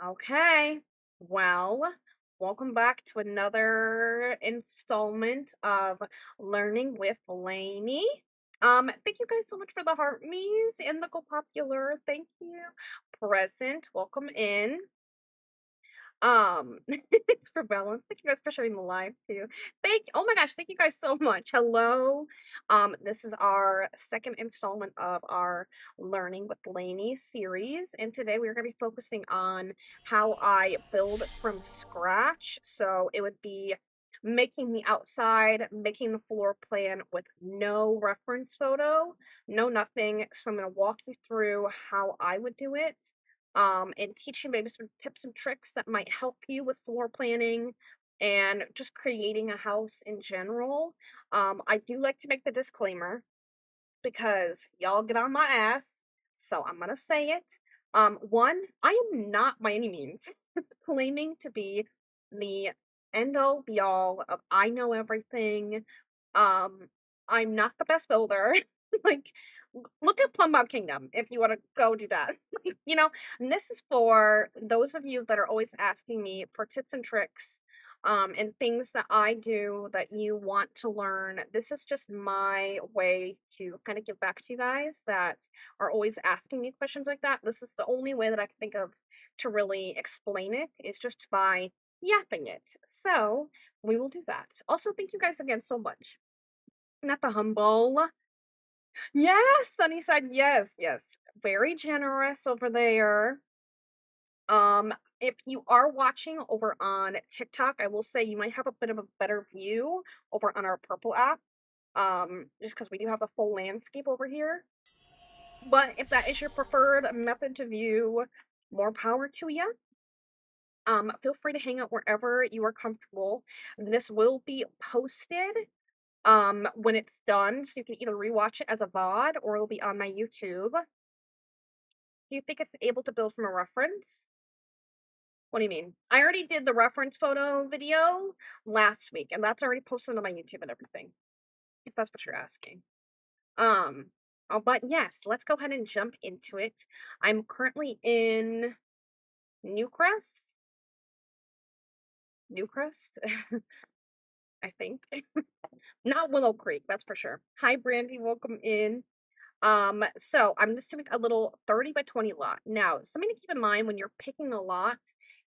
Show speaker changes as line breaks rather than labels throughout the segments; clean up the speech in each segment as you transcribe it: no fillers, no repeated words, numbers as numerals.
Okay. Well, welcome back to another installment of Learning with Laney. Thank you guys so much for the heart me's and the go popular. Thank you. Present. Welcome in. It's for balance. Thank you guys for sharing the live too. Oh my gosh, thank you guys so much. Hello. This is our second installment of our Learning with Laney series, and today we're going to be focusing on how I build from scratch. So it would be making the outside, making the floor plan with no reference photo, no nothing. So I'm going to walk you through how I would do it, and teach you maybe some tips and tricks that might help you with floor planning and just creating a house in general. I do like to make the disclaimer because y'all get on my ass, so I'm gonna say it. One, I am not by any means claiming to be the end all be all of I know everything. Um, I'm not the best builder. Like, look at Plum Kingdom if you want to go do that. you know, and this is for those of you that are always asking me for tips and tricks, and things that I do that you want to learn. This is just my way to kind of give back to you guys that are always asking me questions like that. This is the only way that I can think of to really explain it, is just by yapping it. So we will do that. Also, thank you guys again so much. Not the humble. Yes, Sunny said yes, yes. Very generous over there. If you are watching over on TikTok, I will say you might have a bit of a better view over on our purple app. Just because we do have the full landscape over here. But if that is your preferred method to view, more power to you. Feel free to hang out wherever you are comfortable. This will be posted when it's done, so you can either rewatch it as a VOD or it'll be on my YouTube. Do you think it's able to build from a reference? What do you mean? I already did the reference photo video last week, and that's already posted on my YouTube and everything, if that's what you're asking. But yes, let's go ahead and jump into it. I'm currently in Newcrest. Newcrest, I think. Not Willow Creek, that's for sure. Hi, Brandy, welcome in. So I'm just doing a little 30 by 20 lot. Now, something to keep in mind when you're picking a lot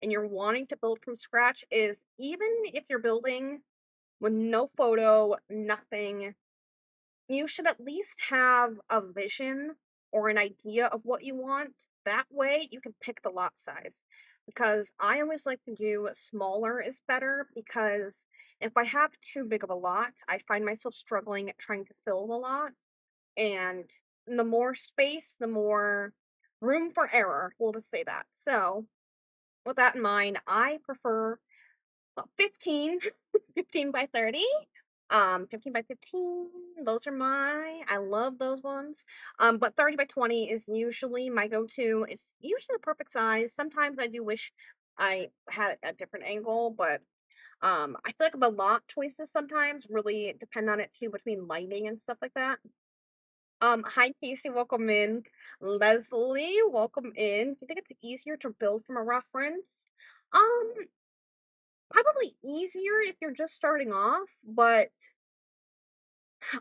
and you're wanting to build from scratch is, even if you're building with no photo, nothing, you should at least have a vision or an idea of what you want. That way you can pick the lot size. Because I always like to do smaller is better, because if I have too big of a lot, I find myself struggling at trying to fill the lot. And the more space, the more room for error. We'll just say that. So, with that in mind, I prefer 15, 15 by 30. 15 by 15, those are I love those ones. But 30 by 20 is usually my go-to. It's usually the perfect size. Sometimes I do wish I had a different angle, but I feel like the lot choices sometimes really depend on it too, between lighting and stuff like that. Hi Casey, welcome in. Leslie, welcome in. Do you think it's easier to build from a reference? Um, Probably easier if you're just starting off, but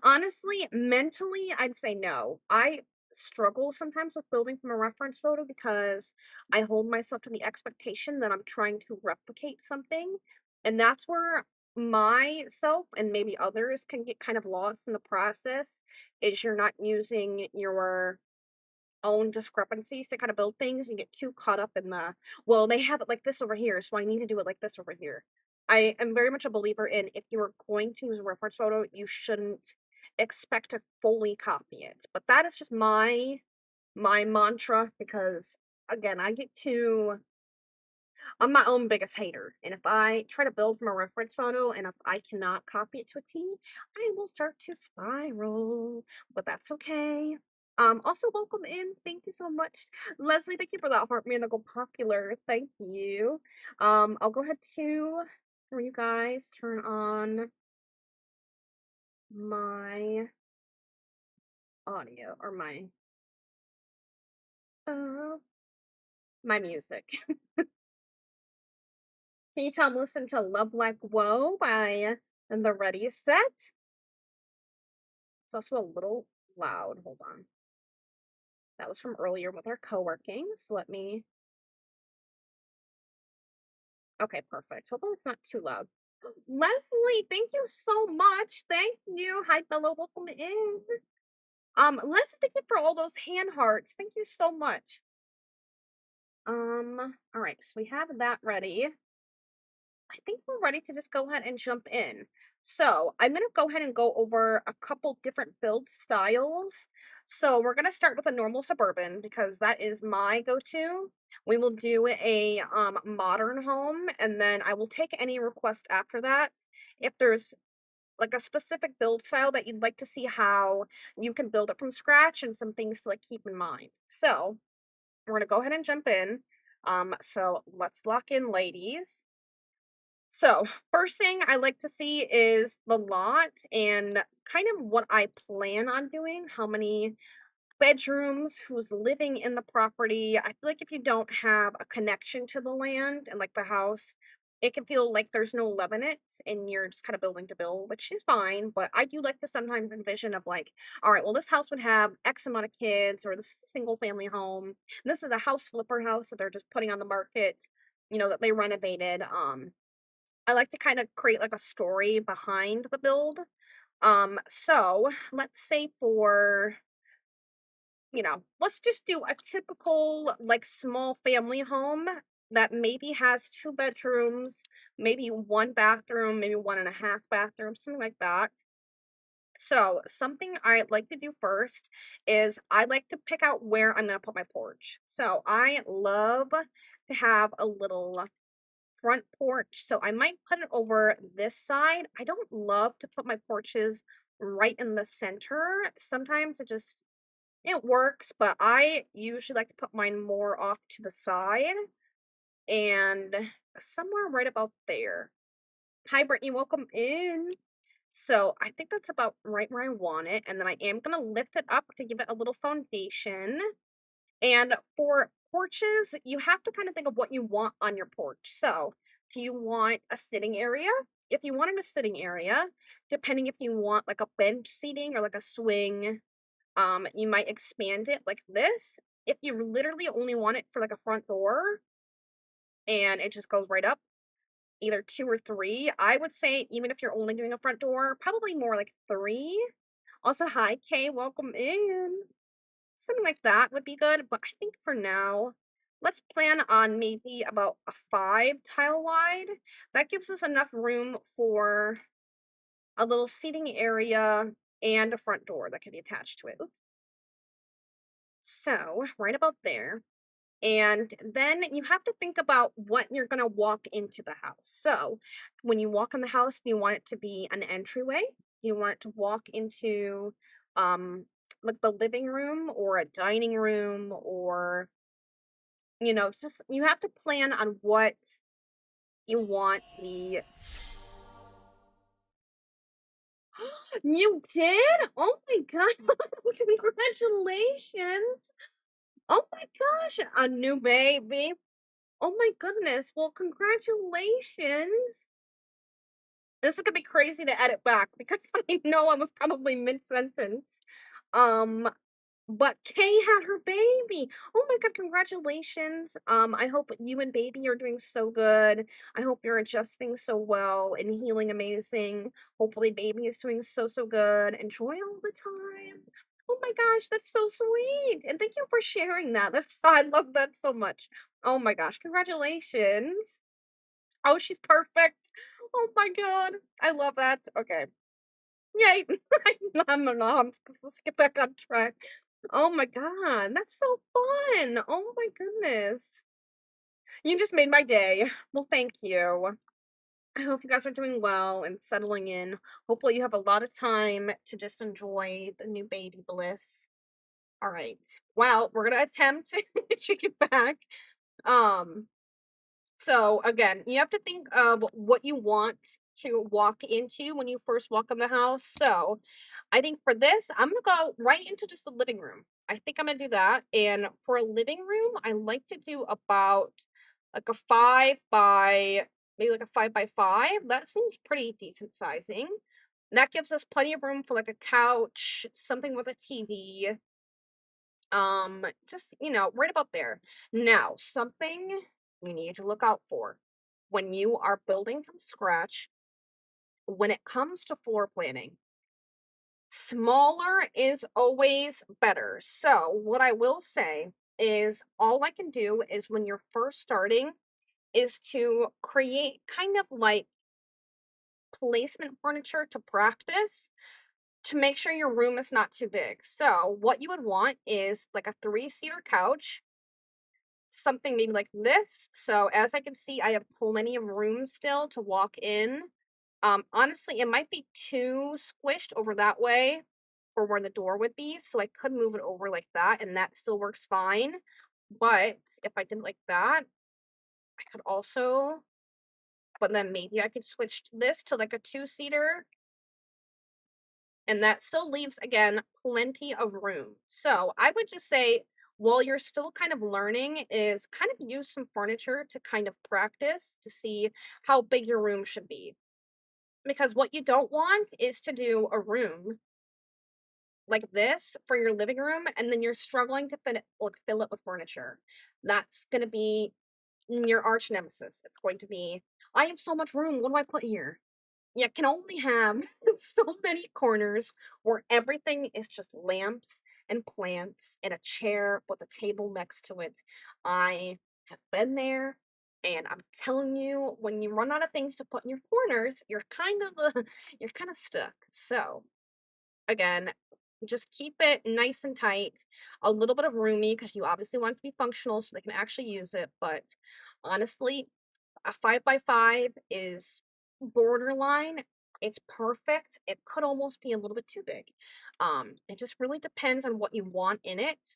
honestly, mentally, I'd say no. I struggle sometimes with building from a reference photo because I hold myself to the expectation that I'm trying to replicate something. And that's where myself and maybe others can get kind of lost in the process, is you're not using your own discrepancies to kind of build things and get too caught up in the, well, they have it like this over here, so I need to do it like this over here. I am very much a believer in, if you're going to use a reference photo, you shouldn't expect to fully copy it. But that is just my mantra, because again, I'm my own biggest hater. And if I try to build from a reference photo and if I cannot copy it to a T, I will start to spiral. But that's okay. Also welcome in. Thank you so much. Leslie, thank you for that heart man that go popular. Thank you. I'll go ahead to, for you guys, turn on my audio, or uh my music. Can you tell I'm listening to Love Like Whoa by The Ready Set? It's also a little loud. Hold on. That was from earlier with our co-working. So let me. Okay, perfect. Hopefully it's not too loud. Leslie, thank you so much. Thank you. Hi, fellow. Welcome in. Leslie, thank you for all those hand hearts. Thank you so much. All right, so we have that ready. I think we're ready to just go ahead and jump in. So I'm going to go ahead and go over a couple different build styles. So we're going to start with a normal suburban because that is my go-to. We will do a modern home, and then I will take any request after that. If there's like a specific build style that you'd like to see how you can build it from scratch and some things to like keep in mind. So we're going to go ahead and jump in. So let's lock in, ladies. So, first thing I like to see is the lot and kind of what I plan on doing, how many bedrooms, who's living in the property. I feel like if you don't have a connection to the land and like the house, it can feel like there's no love in it and you're just kind of building to build, which is fine. But I do like to sometimes envision of like, all right, well, this house would have X amount of kids, or this is a single family home. This is a house flipper house that they're just putting on the market, that they renovated. I like to kind of create like a story behind the build. So let's say for, let's just do a typical like small family home that maybe has 2 bedrooms, maybe 1 bathroom, maybe 1.5 bathrooms, something like that. So something I like to do first is I like to pick out where I'm going to put my porch. So I love to have a little front porch, so I might put it over this side. I don't love to put my porches right in the center. Sometimes it works, but I usually like to put mine more off to the side and somewhere right about there. Hi, Brittany, welcome in. So I think that's about right where I want it, and then I am gonna lift it up to give it a little foundation. And for porches, you have to kind of think of what you want on your porch. So, do you want a sitting area? If you wanted a sitting area, depending if you want like a bench seating or like a swing, you might expand it like this. If you literally only want it for like a front door and it just goes right up, either 2 or 3, I would say even if you're only doing a front door, probably more like 3. Also, hi Kay, welcome in. Something like that would be good, but I think for now, let's plan on maybe about a 5 tile wide. That gives us enough room for a little seating area and a front door that can be attached to it. Oops. So, right about there. And then you have to think about what you're going to walk into the house. So, when you walk in the house, do you want it to be an entryway? Do you want it to walk into like the living room or a dining room, or it's just you have to plan on what you want the You did? Oh my god. Congratulations. Oh my gosh, a new baby. Oh my goodness. Well, congratulations. This is gonna be crazy to edit back because I know I was probably mid-sentence. Um, but Kay had her baby. Oh my god, congratulations. I hope you and baby are doing so good. I hope you're adjusting so well and healing amazing. Hopefully baby is doing so good. Enjoy all the time. Oh my gosh, that's so sweet. And thank you for sharing that. I love that so much. Oh my gosh, congratulations. Oh, she's perfect. Oh my god. I love that. Okay. Yay. I'm supposed to get back on track. Oh my god, that's so fun. Oh my goodness. You just made my day. Well, thank you. I hope you guys are doing well and settling in. Hopefully you have a lot of time to just enjoy the new baby bliss. All right. Well, we're gonna attempt to get back. Um, So again, you have to think of what you want to walk into when you first walk in the house. So I think for this, I'm gonna go right into just the living room. I think I'm gonna do that. And for a living room, I like to do about like a 5 by maybe like a 5 by 5. That seems pretty decent sizing. That gives us plenty of room for like a couch, something with a TV. Just, right about there. Now, something you need to look out for when you are building from scratch, when it comes to floor planning, smaller is always better. So, what I will say is all I can do is when you're first starting is to create kind of like placement furniture to practice to make sure your room is not too big. So, what you would want is like a 3-seater couch, something maybe like this. So, as I can see, I have plenty of room still to walk in. Honestly, it might be too squished over that way for where the door would be, so I could move it over like that, and that still works fine. But if I did it like that, I could also, but then maybe I could switch this to like a 2-seater, and that still leaves, again, plenty of room. So I would just say, while you're still kind of learning, is kind of use some furniture to kind of practice to see how big your room should be. Because what you don't want is to do a room like this for your living room, and then you're struggling to fill it with furniture. That's gonna be your arch nemesis. It's going to be, I have so much room. What do I put here? You can only have so many corners where everything is just lamps and plants and a chair with a table next to it. I have been there, and I'm telling you, when you run out of things to put in your corners, you're kind of you're kind of stuck. So again, just keep it nice and tight, a little bit of roomy because you obviously want it to be functional so they can actually use it. But honestly, a 5 by 5 is borderline. It's perfect. It could almost be a little bit too big. It just really depends on what you want in it.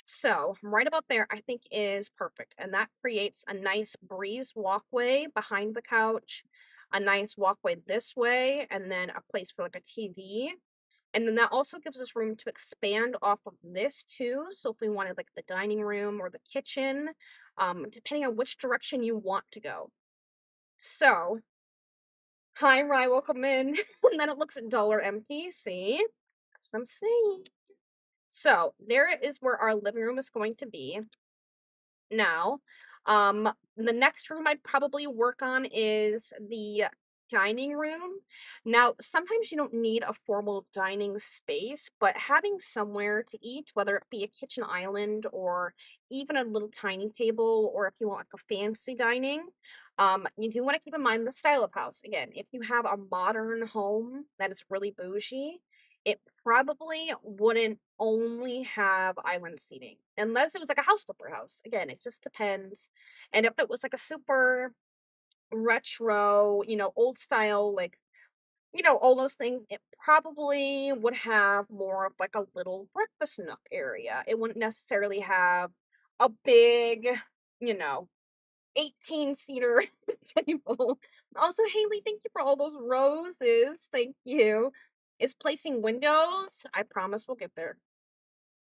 So right about there, I think is perfect. And that creates a nice breeze walkway behind the couch, a nice walkway this way, and then a place for like a TV. And then that also gives us room to expand off of this too. So if we wanted like the dining room or the kitchen, depending on which direction you want to go. So, hi, Rye, welcome in. And then it looks dull or empty. See? That's what I'm saying. So there is where our living room is going to be. Now, the next room I'd probably work on is the dining room. Now, sometimes you don't need a formal dining space, but having somewhere to eat, whether it be a kitchen island or even a little tiny table, or if you want like a fancy dining, you do want to keep in mind the style of house. Again, if you have a modern home that is really bougie, it probably wouldn't only have island seating unless it was like a house flipper house. Again, it just depends. And if it was like a super retro, old style, like, all those things, it probably would have more of like a little breakfast nook area. It wouldn't necessarily have a big, you know, 18-seater table. Also, Haley, thank you for all those roses. Thank you. Is placing windows? I promise we'll get there.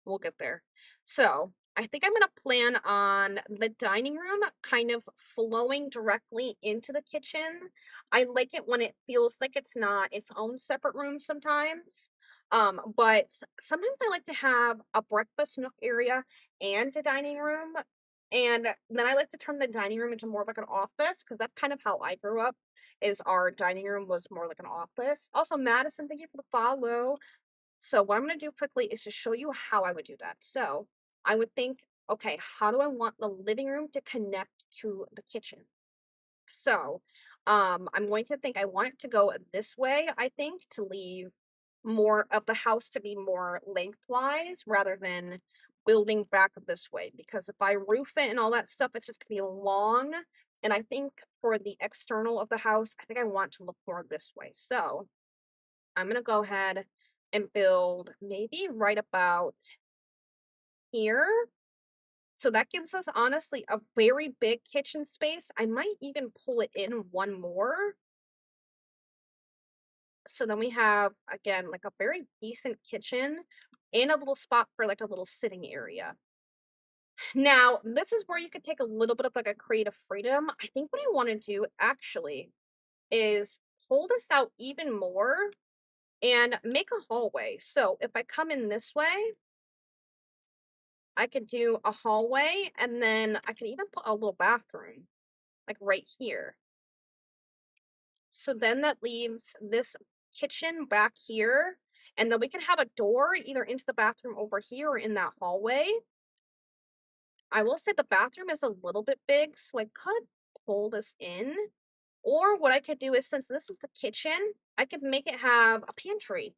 We'll get there. So, I think I'm gonna plan on the dining room kind of flowing directly into the kitchen. I like it when it feels like it's not its own separate room sometimes. But sometimes I like to have a breakfast nook area and a dining room. And then I like to turn the dining room into more of like an office because that's kind of how I grew up. Is our dining room was more like an office. Also, Madison, thank you for the follow. So what I'm going to do quickly is to show you how I would do that. So I would think, okay, how do I want the living room to connect to the kitchen? So I'm going to think I want it to go this way, I think, to leave more of the house to be more lengthwise rather than building back this way. Because if I roof it and all that stuff, it's just going to be long. And I think for the external of the house, I think I want to look more this way. So I'm going to go ahead and build maybe right about here. So that gives us honestly a very big kitchen space. I might even pull it in one more. So then we have, again, like a very decent kitchen and a little spot for like a little sitting area. Now, this is where you could take a little bit of like a creative freedom. I think what I want to do actually is pull this out even more and make a hallway. So if I come in this way, I could do a hallway, and then I can even put a little bathroom like right here. So then that leaves this kitchen back here, and then we can have a door either into the bathroom over here or in that hallway. I will say the bathroom is a little bit big, so I could pull this in. Or what I could do is, since this is the kitchen, I could make it have a pantry,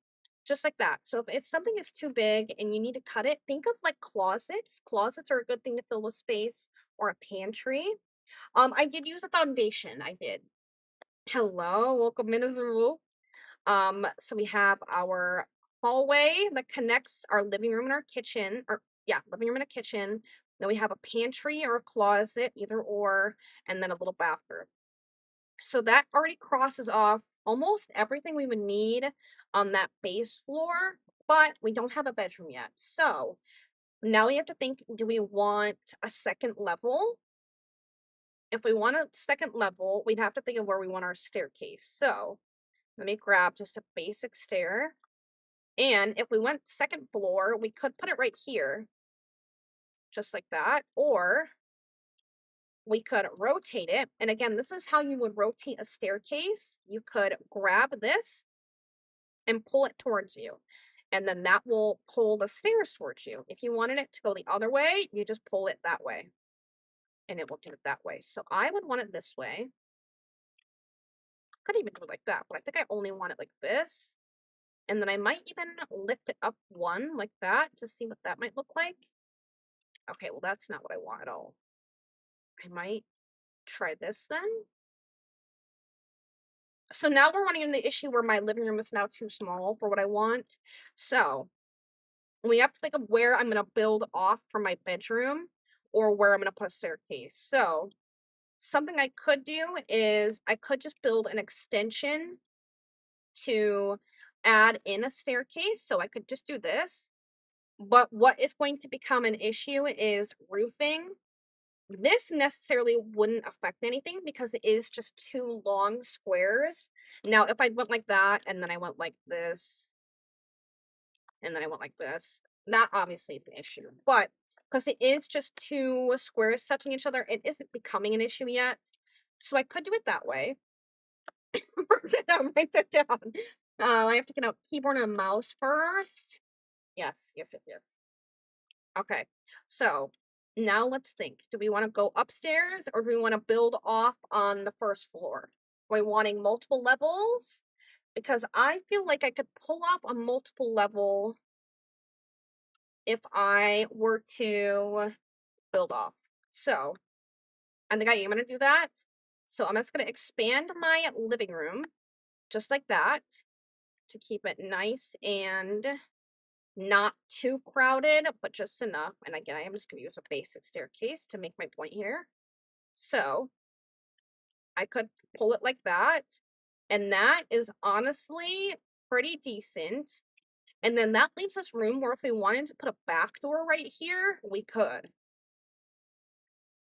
just like that. So if it's something is too big and you need to cut it, think of like closets. Closets are a good thing to fill with space, or a pantry. I did use a foundation. I did. Hello, welcome in as a rule. So we have our hallway that connects our living room and our kitchen, or yeah, living room and a kitchen. Then we have a pantry or a closet, either or, and then a little bathroom. So that already crosses off almost everything we would need on that base floor, but we don't have a bedroom yet. So now we have to think, do we want a second level? If we want a second level, we'd have to think of where we want our staircase. So let me grab just a basic stair. And if we went second floor, we could put it right here, just like that. Or we could rotate it. And again, this is how you would rotate a staircase. You could grab this and pull it towards you. And then that will pull the stairs towards you. If you wanted it to go the other way, you just pull it that way. And it will do it that way. So I would want it this way. Could even do it like that, but I think I only want it like this. And then I might even lift it up one like that to see what that might look like. Okay, well, that's not what I want at all. I might try this then. So now we're running into the issue where my living room is now too small for what I want. So we have to think of where I'm going to build off from my bedroom, or where I'm going to put a staircase. So something I could do is I could just build an extension to add in a staircase. So I could just do this. But what is going to become an issue is roofing. This necessarily wouldn't affect anything because it is just two long squares. Now, if I went like that, and then I went like this, and then I went like this, that obviously is an issue. But because it is just two squares touching each other, it isn't becoming an issue yet. So I could do it that way. Write that down. I have to get out keyboard and mouse first. Yes, yes, yes, yes. Okay, so now let's think. Do we want to go upstairs, or do we want to build off on the first floor? Are we wanting multiple levels? Because I feel like I could pull off a multiple level if I were to build off. So I think I am going to do that. So I'm just going to expand my living room just like that to keep it nice and not too crowded, but just enough. And again, I am just going to use a basic staircase to make my point here. So I could pull it like that. And that is honestly pretty decent. And then that leaves us room where if we wanted to put a back door right here, we could.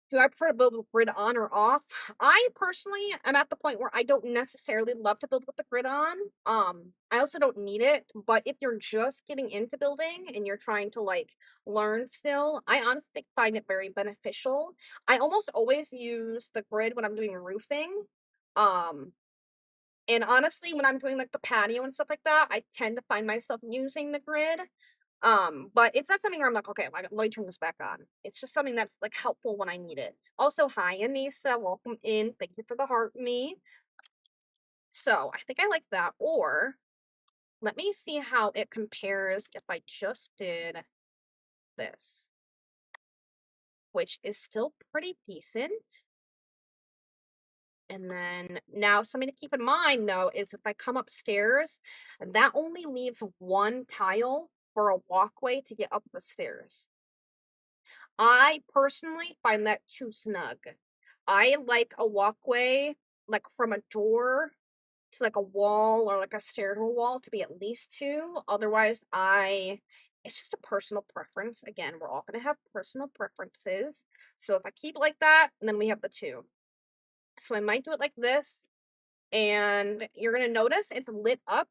Do I prefer to build with grid on or off? I personally am at the point where I don't necessarily love to build with the grid on. I also don't need it, but if you're just getting into building and you're trying to like learn still, I honestly find it very beneficial. I almost always use the grid when I'm doing roofing. And honestly, when I'm doing like the patio and stuff like that, I tend to find myself using the grid. But it's not something where I'm like, okay, like, let me turn this back on. It's just something that's like helpful when I need it. Also, hi Anissa, welcome in. Thank you for the heart me. So I think I like that. Or let me see how it compares if I just did this, which is still pretty decent. And then now something to keep in mind though is if I come upstairs, that only leaves one tile for a walkway to get up the stairs. I personally find that too snug. I like a walkway, like from a door to like a wall or like a stair to a wall to be at least two. Otherwise, I it's just a personal preference. Again, we're all going to have personal preferences. So if I keep it like that, and then we have the 2. So I might do it like this, and you're going to notice it's lit up.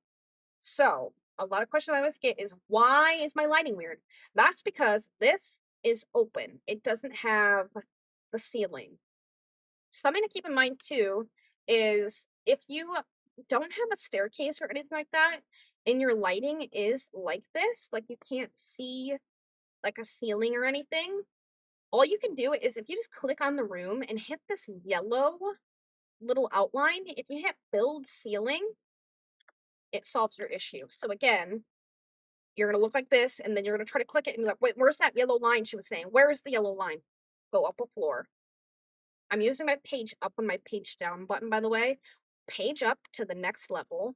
So a lot of questions I always get is, why is my lighting weird? That's because this is open. It doesn't have the ceiling. Something to keep in mind too is if you don't have a staircase or anything like that, and your lighting is like this, like you can't see like a ceiling or anything, all you can do is if you just click on the room and hit this yellow little outline, if you hit build ceiling, it solves your issue. So again, you're going to look like this, and then you're going to try to click it and be like, wait, where's that yellow line she was saying? Where is the yellow line? Go up a floor. I'm using my page up on my page down button, by the way. Page up to the next level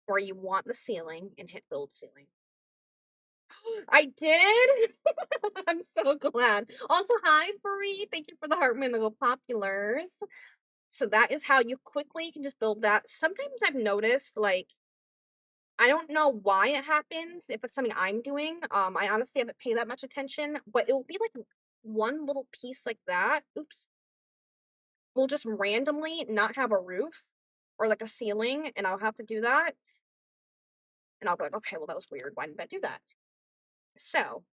where you want the ceiling and hit build ceiling. I did? I'm so glad. Also, hi, Bree. Thank you for the heart and the little populars. So that is how you quickly can just build that. Sometimes I've noticed, like, I don't know why it happens, if it's something I'm doing. I honestly haven't paid that much attention, but it will be like one little piece like that. Oops. Will just randomly not have a roof or like a ceiling, and I'll have to do that. And I'll be like, okay, well, that was weird. Why did I do that? So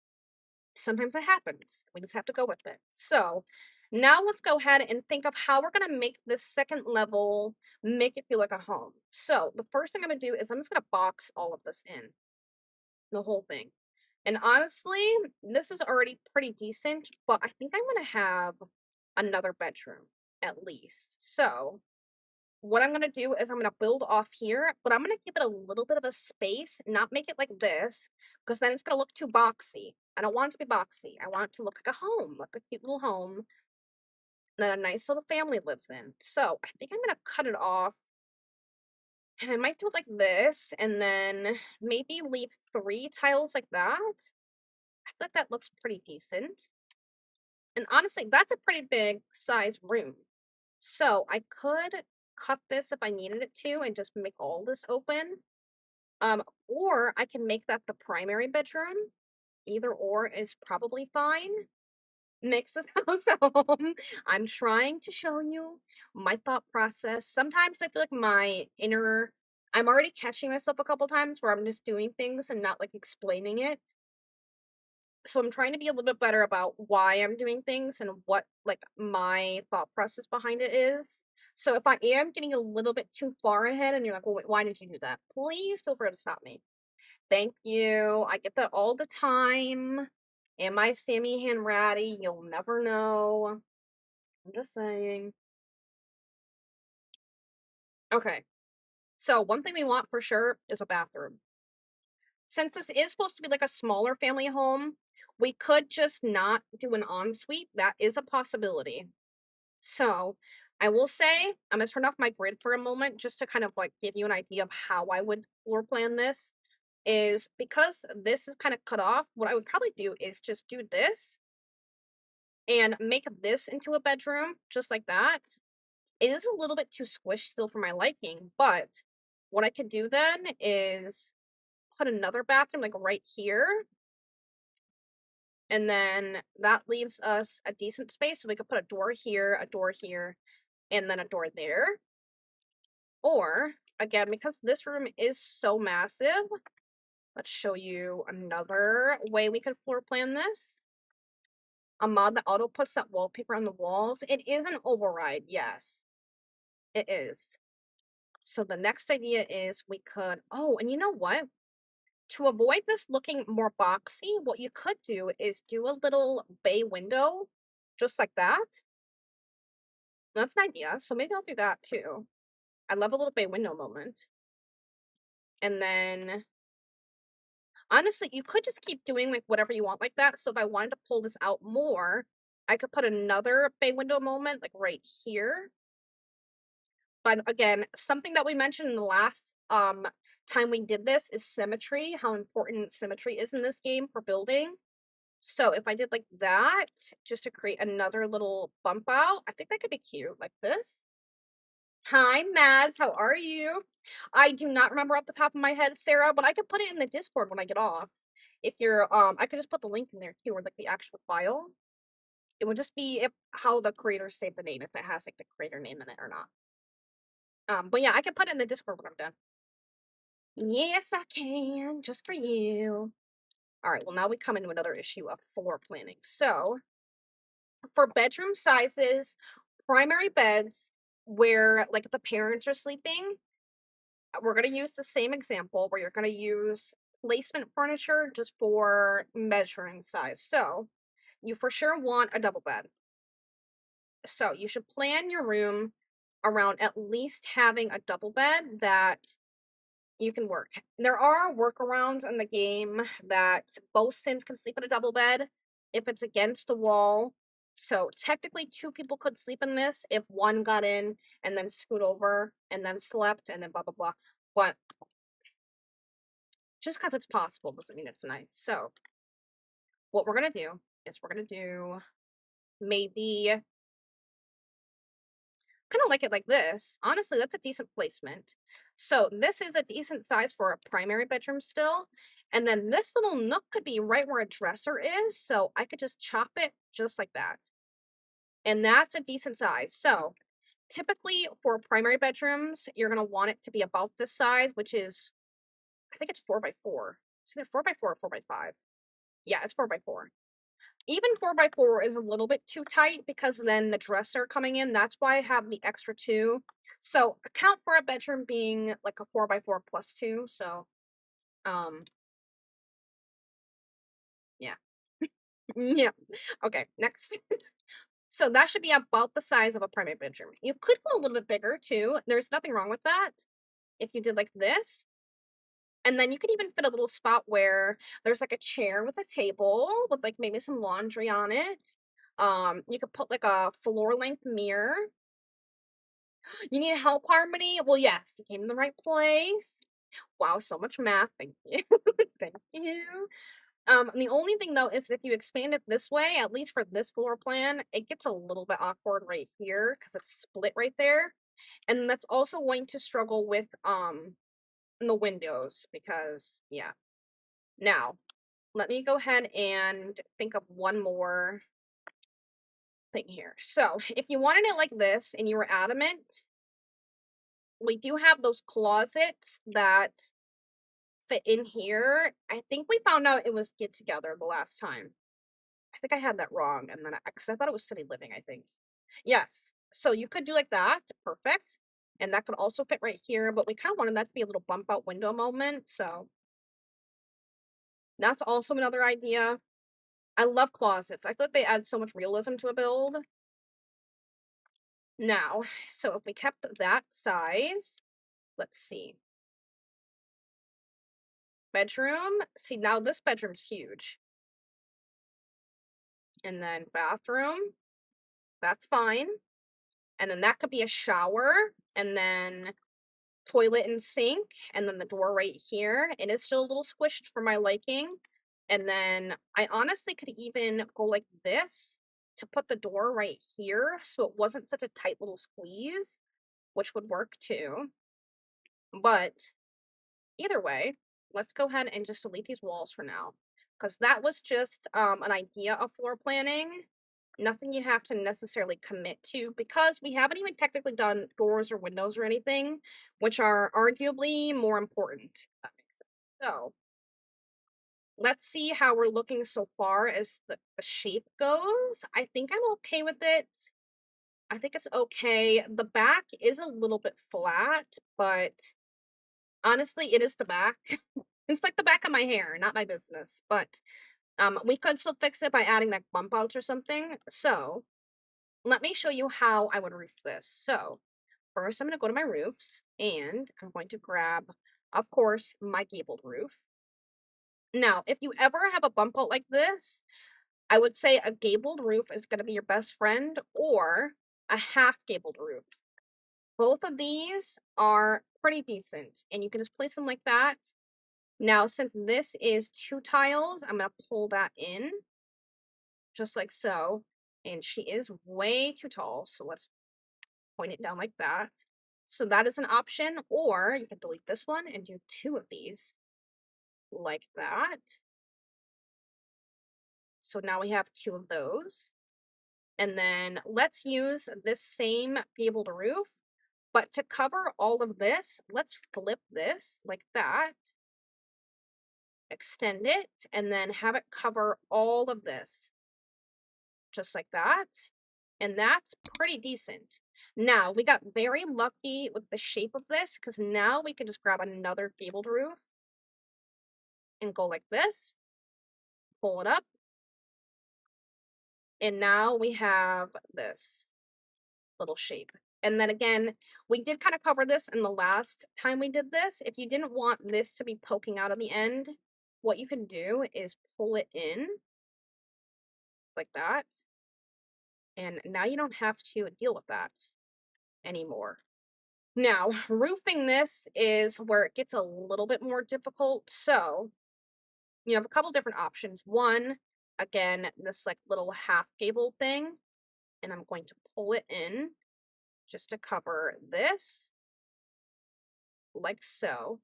sometimes it happens. We just have to go with it. So now let's go ahead and think of how we're going to make this second level make it feel like a home. So the first thing I'm going to do is I'm just going to box all of this in, the whole thing. And honestly, this is already pretty decent, but I think I'm going to have another bedroom at least. So what I'm going to do is I'm going to build off here, but I'm going to give it a little bit of a space, not make it like this, because then it's going to look too boxy. I don't want it to be boxy. I want it to look like a home, like a cute little home that a nice little family lives in. So I think I'm going to cut it off, and I might do it like this, and then maybe leave 3 tiles like that. I feel like that looks pretty decent. And honestly, that's a pretty big size room. So I could cut this if I needed it to and just make all this open. Or I can make that the primary bedroom. Either or is probably fine. Mix this house a home. I'm trying to show you my thought process. Sometimes I feel like I'm already catching myself a couple times where I'm just doing things and not like explaining it. So I'm trying to be a little bit better about why I'm doing things and what like my thought process behind it is. So if I am getting a little bit too far ahead and you're like, well, wait, why did you do that? Please feel free to stop me. Thank you. I get that all the time. Am I Sammy hand ratty? You'll never know. I'm just saying. Okay. So one thing we want for sure is a bathroom. Since this is supposed to be like a smaller family home, we could just not do an ensuite. That is a possibility. So I will say, I'm going to turn off my grid for a moment just to kind of like give you an idea of how I would floor plan this. Is because this is kind of cut off, what I would probably do is just do this and make this into a bedroom, just like that. It is a little bit too squished still for my liking, but what I could do then is put another bathroom like right here. And then that leaves us a decent space. So we could put a door here, and then a door there. Or, again, because this room is so massive, let's show you another way we could floor plan this. A mod that auto puts that wallpaper on the walls. It is an override, yes. It is. So the next idea is we could, oh, and you know what? To avoid this looking more boxy, what you could do is do a little bay window, just like that. That's an idea, so maybe I'll do that too. I love a little bay window moment. And then, honestly, you could just keep doing like whatever you want like that. So if I wanted to pull this out more, I could put another bay window moment like right here. But again, something that we mentioned in the last time we did this is symmetry, how important symmetry is in this game for building. So if I did like that, just to create another little bump out, I think that could be cute, like this. Hi, Mads, how are you? I do not remember off the top of my head, Sarah, but I could put it in the Discord when I get off. if you're, I could just put the link in there too, or like the actual file. It would just be if how the creator saved the name, if it has like the creator name in it or not. But yeah, I can put it in the Discord when I'm done. Yes, I can, just for you. All right, well, now we come into another issue of floor planning. So, for bedroom sizes, primary beds where like the parents are sleeping, we're going to use the same example where you're going to use placement furniture just for measuring size. So, you for sure want a double bed. So, you should plan your room around at least having a double bed that you can work. There are workarounds in the game that both Sims can sleep in a double bed if it's against the wall. So technically, two people could sleep in this if one got in and then scoot over and then slept and then blah blah blah. But just because it's possible doesn't mean it's nice. So what we're gonna do is we're gonna do maybe kind of like it like this. Honestly, that's a decent placement. So this is a decent size for a primary bedroom still. And then this little nook could be right where a dresser is. So I could just chop it just like that. And that's a decent size. So typically for primary bedrooms, you're going to want it to be about this size, which is, I think it's 4x4. It's either 4x4 or 4x5. Yeah, it's 4x4. Even 4x4 is a little bit too tight because then the dresser coming in, that's why I have the extra 2. So account for a bedroom being like a 4x4 plus 2. So, yeah. Yeah. Okay, next. So that should be about the size of a primary bedroom. You could go a little bit bigger too. There's nothing wrong with that. If you did like this, and then you can even fit a little spot where there's like a chair with a table with like maybe some laundry on it. You could put like a floor length mirror. You need help, Harmony? Well, yes, you came in the right place. Wow, so much math. Thank you. Thank you. The only thing though is if you expand it this way, at least for this floor plan, it gets a little bit awkward right here because it's split right there. And that's also going to struggle with the windows because yeah. Now, let me go ahead and think of one more thing here. So, if you wanted it like this and you were adamant, we do have those closets that fit in here. I think we found out it was Get Together the last time. I think I had that wrong, and then because I thought it was City Living, I think. Yes. So you could do like that. Perfect. And that could also fit right here, but we kind of wanted that to be a little bump out window moment. So that's also another idea. I love closets. I feel like they add so much realism to a build. Now, so if we kept that size, let's see. Bedroom. See, now this bedroom's huge. And then bathroom. That's fine. And then that could be a shower. And then toilet and sink. And then the door right here. It is still a little squished for my liking. And then I honestly could even go like this to put the door right here so it wasn't such a tight little squeeze, which would work too. But either way, let's go ahead and just delete these walls for now. Because that was just an idea of floor planning. Nothing you have to necessarily commit to because we haven't even technically done doors or windows or anything, which are arguably more important. So, let's see how we're looking so far as the shape goes. I think I'm okay with it. I think it's okay. The back is a little bit flat, but honestly, it is the back. It's like the back of my hair, not my business. But we could still fix it by adding like bump outs or something. So let me show you how I would roof this. So first I'm going to go to my roofs and I'm going to grab, of course, my gabled roof. Now, if you ever have a bump out like this, I would say a gabled roof is going to be your best friend or a half gabled roof. Both of these are pretty decent and you can just place them like that. Now, since this is 2 tiles, I'm going to pull that in just like so. And she is way too tall, so let's point it down like that. So that is an option, or you can delete this one and do 2 of these like that. So now we have 2 of those. And then let's use this same gabled roof, but to cover all of this, let's flip this like that, extend it, and then have it cover all of this, just like that. And that's pretty decent. Now, we got very lucky with the shape of this, because now we can just grab another gabled roof and go like this, pull it up, and now we have this little shape. And then again, we did kind of cover this in the last time we did this. If you didn't want this to be poking out of the end, what you can do is pull it in like that. And now you don't have to deal with that anymore. Now, roofing this is where it gets a little bit more difficult. So you have a couple different options. One, again, this like little half gable thing, and I'm going to pull it in just to cover this, like so.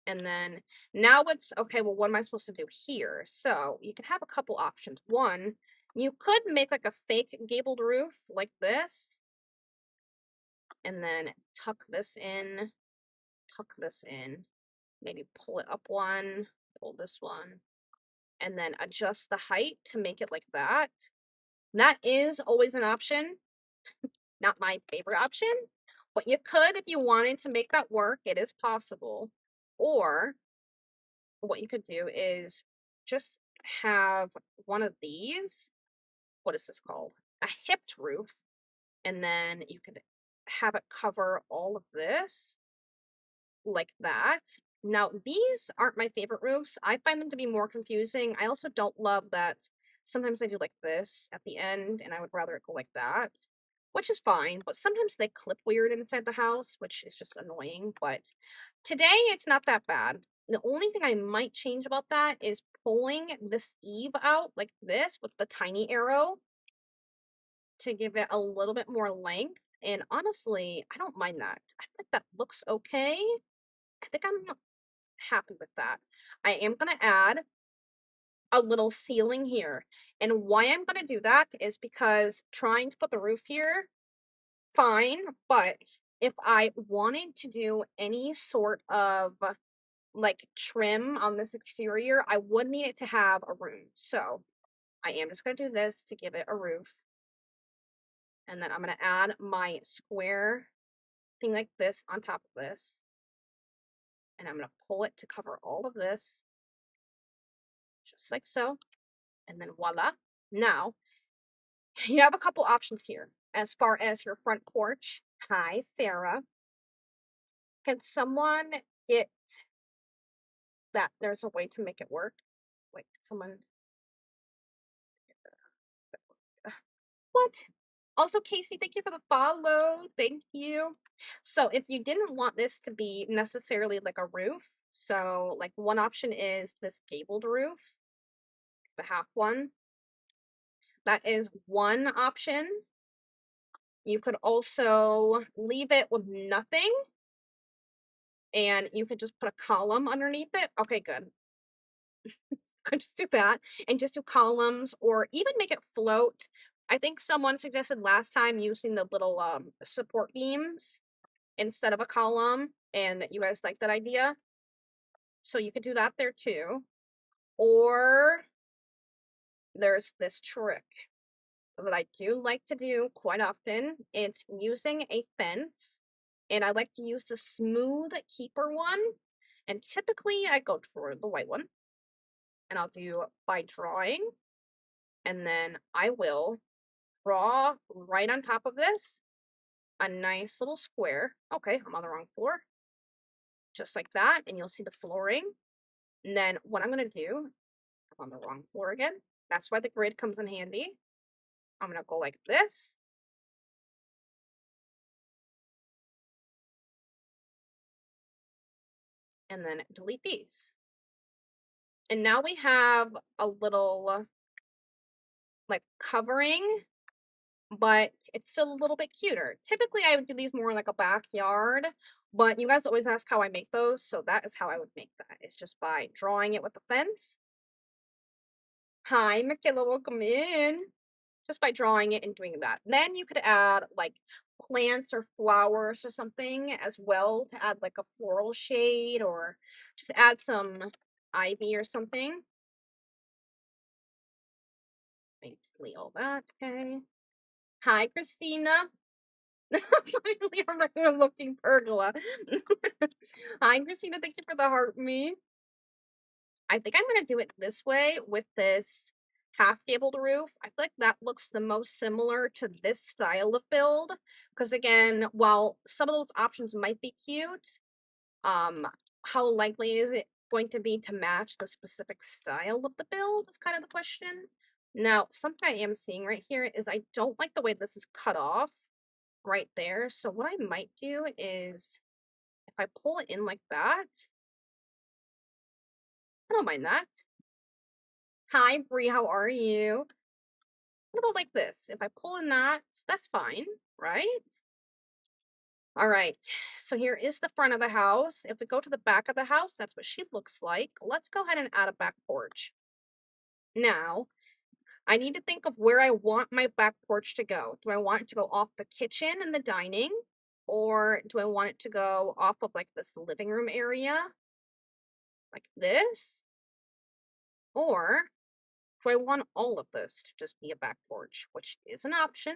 And then now it's, okay, well, what am I supposed to do here? So you can have a couple options. One, you could make like a fake gabled roof like this, and then tuck this in, maybe pull it up one, pull this one, and then adjust the height to make it like that. That is always an option. Not my favorite option, but you could if you wanted to make that work. It is possible. Or what you could do is just have one of these. What is this called? A hipped roof. And then you could have it cover all of this like that. Now, these aren't my favorite roofs. I find them to be more confusing. I also don't love that sometimes they do like this at the end, and I would rather it go like that, which is fine, but sometimes they clip weird inside the house, which is just annoying. But today, it's not that bad. The only thing I might change about that is pulling this eave out like this with the tiny arrow to give it a little bit more length. And honestly, I don't mind that. I think that looks okay. I think I'm happy with that. I am going to add a little ceiling here. And why I'm going to do that is because trying to put the roof here, fine, but if I wanted to do any sort of like trim on this exterior, I would need it to have a room. So I am just going to do this to give it a roof. And then I'm going to add my square thing like this on top of this. And I'm going to pull it to cover all of this, just like so. And then voila. Now, you have a couple options here as far as your front porch. Hi, Sarah. Can someone get that? There's a way to make it work. Wait, someone. What? Also, Casey, thank you for the follow. Thank you. So if you didn't want this to be necessarily like a roof, so like one option is this gabled roof, the half one. That is one option. You could also leave it with nothing, and you could just put a column underneath it. Okay, good. Could just do that and just do columns, or even make it float. I think someone suggested last time using the little support beams instead of a column, and you guys like that idea. So you could do that there too. Or there's this trick that I do like to do quite often. It's using a fence, and I like to use the smooth keeper one. And typically I go for the white one, and I'll do by drawing, and then I will draw right on top of this a nice little square. Okay, I'm on the wrong floor. Just like that, and you'll see the flooring. And then what I'm going to do, I'm on the wrong floor again. That's why the grid comes in handy. I'm going to go like this. And then delete these. And now we have a little like covering, but it's still a little bit cuter. Typically, I would do these more in like a backyard, but you guys always ask how I make those, so that is how I would make that. It's just by drawing it with the fence. Hi, Michaela, welcome in. Just by drawing it and doing that. Then you could add like plants or flowers or something as well to add like a floral shade or just add some ivy or something. Maybe delete all that, okay. Hi, Christina. Finally, a regular looking pergola. Hi, Christina, thank you for the heart me. I think I'm gonna do it this way with this half-gabled roof. I feel like that looks the most similar to this style of build. Because again, while some of those options might be cute, um, how likely is it going to be to match the specific style of the build is kind of the question. Now, something I am seeing right here is I don't like the way this is cut off right there. So what I might do is if I pull it in like that, I don't mind that. Hi, Bree, how are you? What about like this? If I pull in that, that's fine, right? All right, so here is the front of the house. If we go to the back of the house, that's what she looks like. Let's go ahead and add a back porch. Now, I need to think of where I want my back porch to go. Do I want it to go off the kitchen and the dining? Or do I want it to go off of like this living room area? Like this? Or do I want all of this to just be a back porch, which is an option?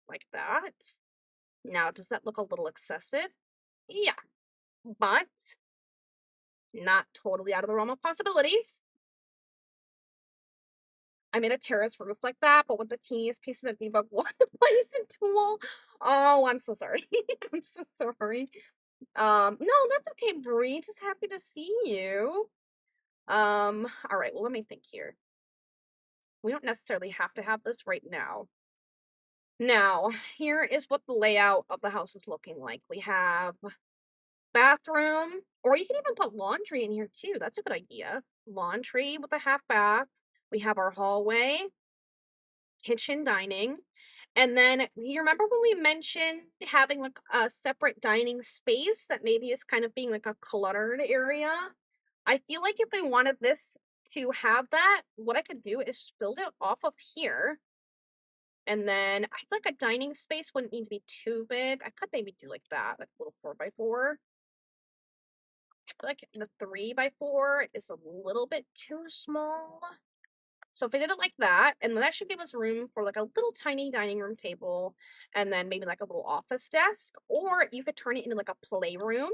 Like that. Now, does that look a little excessive? Yeah, but not totally out of the realm of possibilities. I made a terrace roof like that, but with the teeniest piece of debug one place and tool. Oh, I'm so sorry. I'm so sorry. No, that's okay, Bree. Just happy to see you. All right, well, let me think here. We don't necessarily have to have this right now. Now, here is what the layout of the house is looking like. We have bathroom, or you can even put laundry in here too. That's a good idea. Laundry with a half bath. We have our hallway, kitchen, dining. And then you remember when we mentioned having like a separate dining space that maybe is kind of being like a cluttered area? I feel like if I wanted this to have that, what I could do is build it off of here. And then I feel like a dining space wouldn't need to be too big. I could maybe do like that, like a little 4x4. I feel like the 3x4 is a little bit too small. So if I did it like that, and then that should give us room for like a little tiny dining room table, and then maybe like a little office desk, or you could turn it into like a playroom,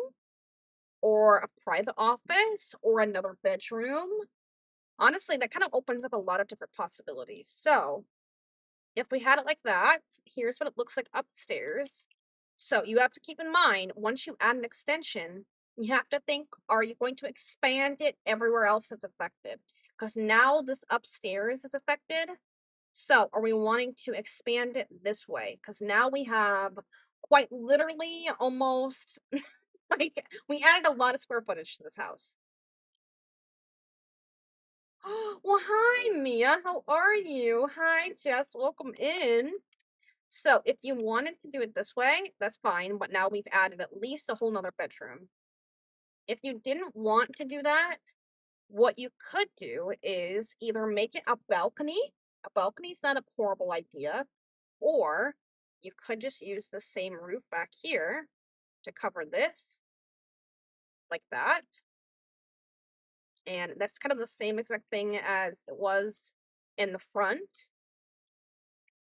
or a private office, or another bedroom. Honestly, that kind of opens up a lot of different possibilities. So if we had it like that, here's what it looks like upstairs. So you have to keep in mind, once you add an extension, you have to think, are you going to expand it everywhere else that's affected? Because now this upstairs is affected. So are we wanting to expand it this way? Because now we have quite literally almost like we added a lot of square footage to this house. Well, hi, Mia. How are you? Hi, Jess. Welcome in. So if you wanted to do it this way, that's fine, but now we've added at least a whole nother bedroom. If you didn't want to do that, what you could do is either make it a balcony. A balcony is not a horrible idea, or you could just use the same roof back here to cover this, like that. And that's kind of the same exact thing as it was in the front.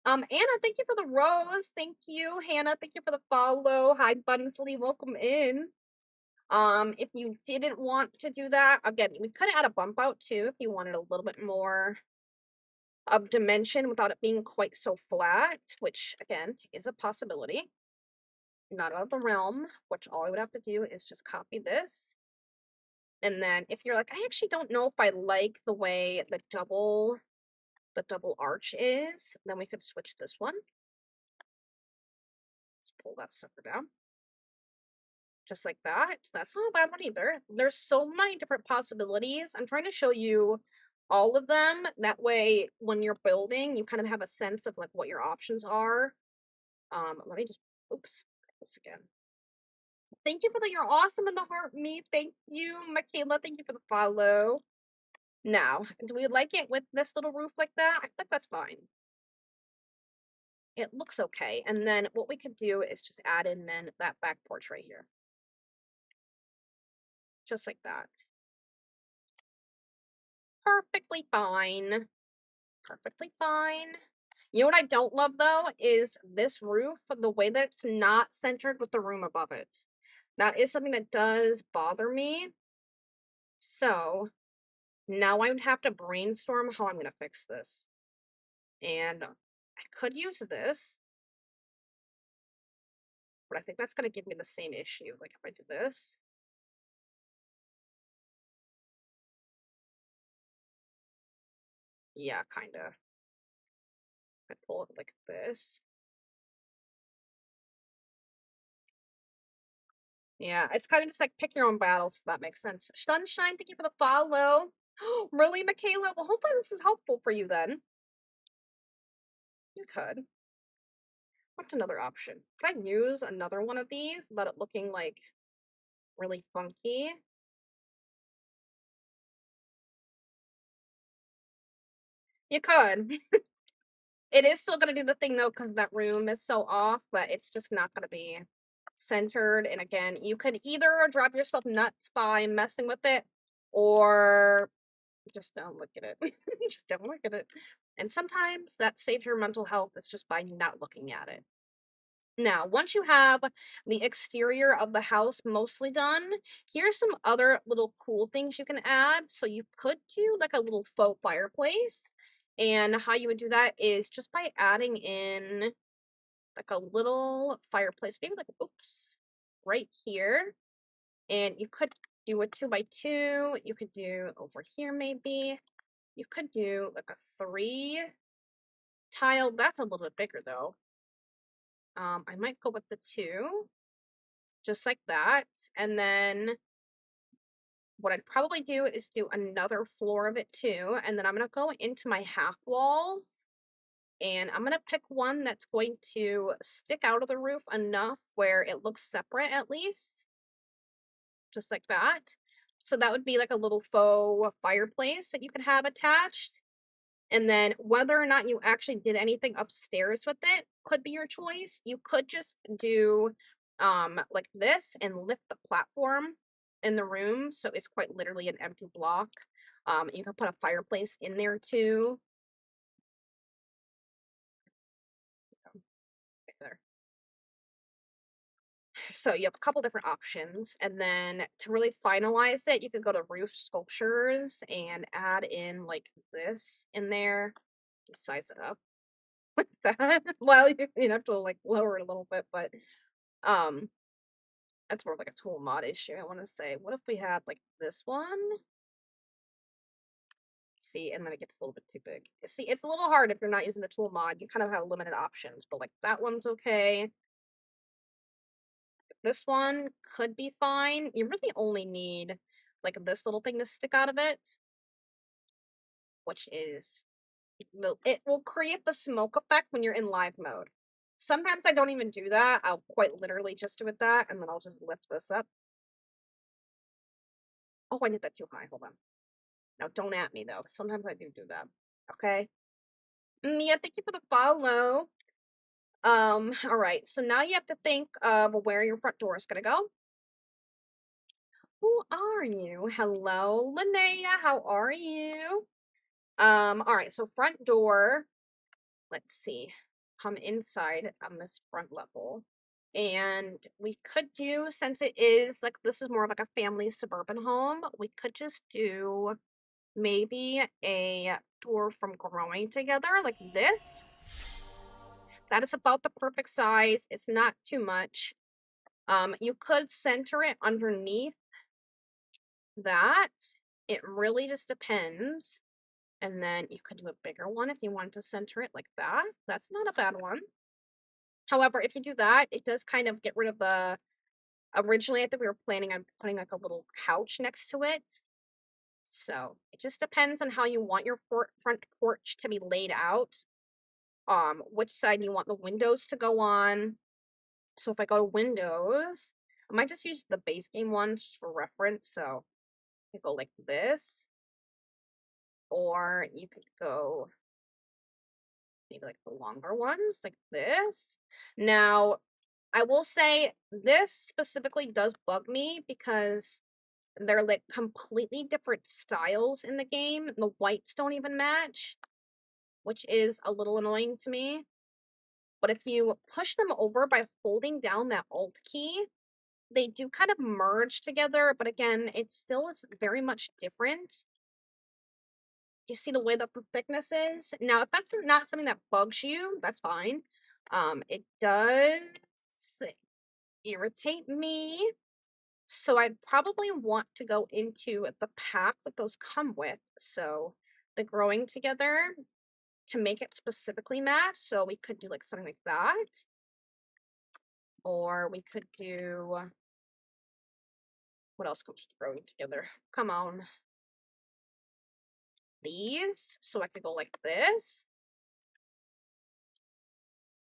Anna, thank you for the rose. Thank you, Hannah. Thank you for the follow. Hi, Bunsley. Welcome in. If you didn't want to do that, again, we could add a bump out too if you wanted a little bit more of dimension without it being quite so flat, which again is a possibility. Not out of the realm, which all I would have to do is just copy this. And then if you're like, I actually don't know if I like the way the double arch is, then we could switch this one. Let's pull that sucker down. Just like that. That's not a bad one either. There's so many different possibilities. I'm trying to show you all of them. That way, when you're building, you kind of have a sense of like what your options are. Let me just, oops, this again. Thank you for the, you're awesome in the heart, me. Thank you, Michaela. Thank you for the follow. Now, do we like it with this little roof like that? I think that's fine. It looks okay. And then what we could do is just add in then that back porch right here. Just like that. Perfectly fine. Perfectly fine. You know what I don't love though is this roof, the way that it's not centered with the room above it. That is something that does bother me. So now I would have to brainstorm how I'm going to fix this. And I could use this, but I think that's going to give me the same issue. Like if I do this. Yeah, kind of. I pull it like this. Yeah, it's kind of just like pick your own battles, if that makes sense. Sunshine, thank you for the follow. Really, Michaela? Well, hopefully this is helpful for you then. You could. What's another option? Can I use another one of these without it looking like really funky? You could. It is still going to do the thing though, because that room is so off, but it's just not going to be centered. And again, you could either drive yourself nuts by messing with it, or just don't look at it. Just don't look at it. And sometimes that saves your mental health. It's just by not looking at it. Now, once you have the exterior of the house mostly done, here's some other little cool things you can add. So you could do like a little faux fireplace. And how you would do that is just by adding in like a little fireplace, maybe like, oops, right here. And you could do a 2x2. You could do over here maybe. You could do like a 3 tile. That's a little bit bigger though. I might go with the 2, just like that. And then what I'd probably do is do another floor of it too. And then I'm going to go into my half walls and I'm going to pick one that's going to stick out of the roof enough where it looks separate at least. Just like that. So that would be like a little faux fireplace that you can have attached. And then whether or not you actually did anything upstairs with it could be your choice. You could just do like this and lift the platform in the room so it's quite literally an empty block. You can put a fireplace in there too. Right there. So you have a couple different options, and then to really finalize it, you could go to roof sculptures and add in like this in there. Just size it up like that. Well, you have to like lower it a little bit, but um that's more of like a tool mod issue. I want to say, what if we had like this one? See, and then it gets a little bit too big. See, it's a little hard if you're not using the tool mod. You kind of have limited options, but like that one's okay. This one could be fine. You really only need like this little thing to stick out of it, which is, it will create the smoke effect when you're in live mode. Sometimes I don't even do that. I'll quite literally just do it that, and then I'll just lift this up. Oh, I did that too high. Hold on. Now, don't at me, though. Sometimes I do that. Okay? Mia, thank you for the follow. All right. So now you have to think of where your front door is going to go. Who are you? Hello, Linnea. How are you? All right. So front door. Let's see. Come inside on this front level. And we could do, since it is like, this is more of like a family suburban home, we could just do maybe a door from growing together like this. That is about the perfect size. It's not too much. You could center it underneath that. It really just depends. And then you could do a bigger one if you wanted to center it like that. That's not a bad one. However, if you do that, it does kind of get rid of the, originally I think we were planning on putting like a little couch next to it. So it just depends on how you want your front porch to be laid out. Which side you want the windows to go on. So if I go to windows, I might just use the base game ones for reference. So I go like this. Or you could go maybe like the longer ones, like this. Now, I will say this specifically does bug me because they're like completely different styles in the game. The whites don't even match, which is a little annoying to me. But if you push them over by holding down that Alt key, they do kind of merge together, but again, it still is very much different. You see the way that the thickness is? Now, if that's not something that bugs you, that's fine. It does irritate me. So I'd probably want to go into the pack that those come with. So the growing together to make it specifically match. So we could do like something like that. Or we could do, what else comes with growing together? Come on. These. So I could go like this.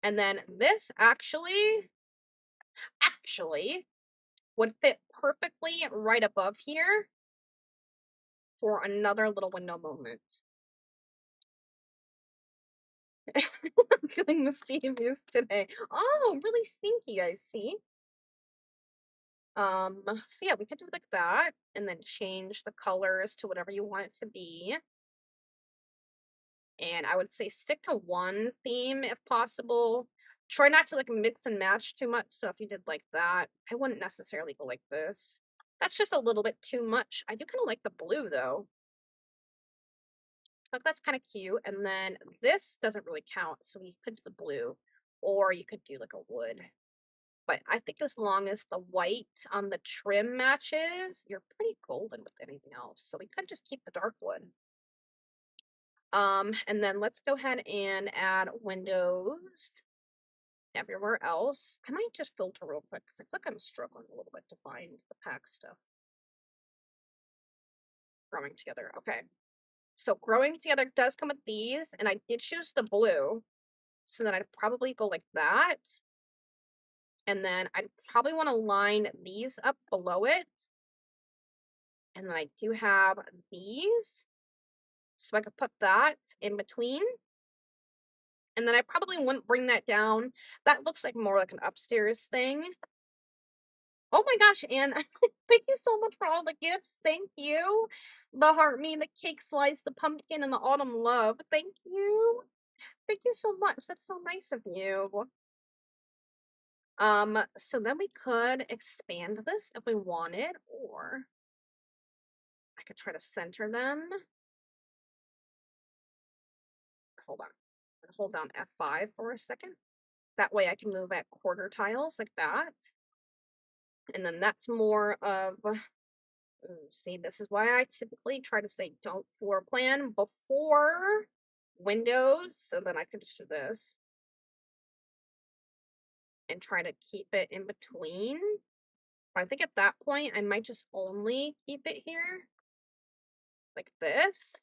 And then this actually would fit perfectly right above here for another little window moment. I'm feeling mischievous today. Oh, really stinky, I see. So yeah, we could do like that and then change the colors to whatever you want it to be. And I would say stick to one theme if possible. Try not to like mix and match too much. So if you did like that, I wouldn't necessarily go like this. That's just a little bit too much. I do kind of like the blue though. But that's kind of cute. And then this doesn't really count. So we could do the blue or you could do like a wood. But I think as long as the white on the trim matches, you're pretty golden with anything else. So we could just keep the dark wood. And then let's go ahead and add windows everywhere else. I might just filter real quick because I feel like I'm struggling a little bit to find the pack stuff. Growing together. Okay. So growing together does come with these, and I did choose the blue. So then I'd probably go like that. And then I'd probably want to line these up below it. And then I do have these. So I could put that in between. And then I probably wouldn't bring that down. That looks like more like an upstairs thing. Oh my gosh, Anne, thank you so much for all the gifts. Thank you. The heart me, the cake slice, the pumpkin, and the autumn love. Thank you. Thank you so much. That's so nice of you. So then we could expand this if we wanted, or I could try to center them. Hold on. Hold down F5 for a second. That way I can move at quarter tiles like that. And then that's more of, see, this is why I typically try to say don't floor plan before windows. So then I could just do this and try to keep it in between. But I think at that point, I might just only keep it here like this.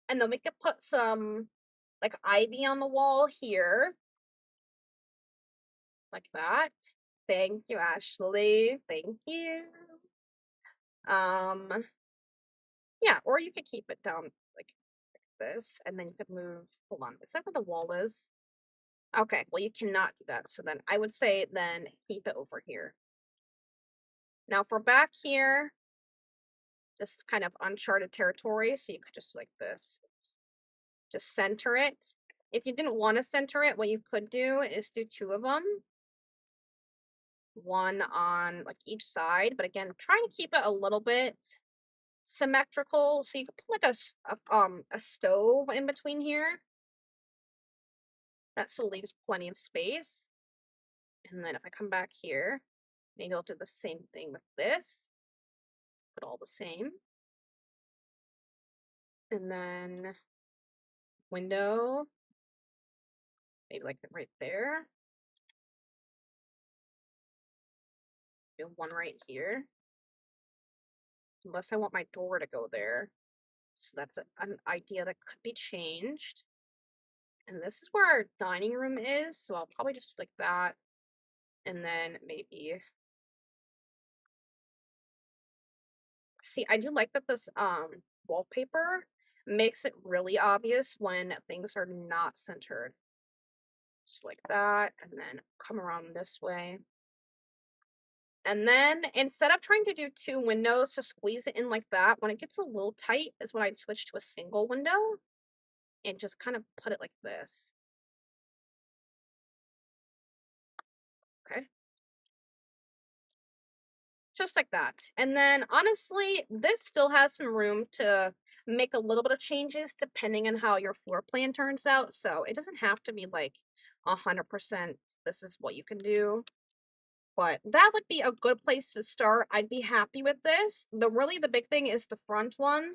And then we could put some like ivy on the wall here. Like that. Thank you, Ashley. Thank you. Yeah, or you could keep it down like this, and then you could move, hold on, is that where the wall is? Okay, well, you cannot do that. So then I would say then keep it over here. Now for back here, this is kind of uncharted territory, so you could just do like this. Just center it. If you didn't want to center it, what you could do is do two of them. One on like each side, but again, trying to keep it a little bit symmetrical. So you could put like a stove in between here. That still leaves plenty of space. And then if I come back here, maybe I'll do the same thing with this. Put all the same. And then window, maybe like right there. Do one right here. Unless I want my door to go there. So that's an idea that could be changed. And this is where our dining room is, so I'll probably just do like that. And then maybe See, I do like that this wallpaper makes it really obvious when things are not centered. Just like that, and then come around this way. And then instead of trying to do 2 windows to squeeze it in like that, when it gets a little tight is when I'd switch to a single window and just kind of put it like this. Okay. Just like that. And then honestly, this still has some room to make a little bit of changes depending on how your floor plan turns out. So it doesn't have to be like 100% this is what you can do. But that would be a good place to start. I'd be happy with this. The big thing is the front one.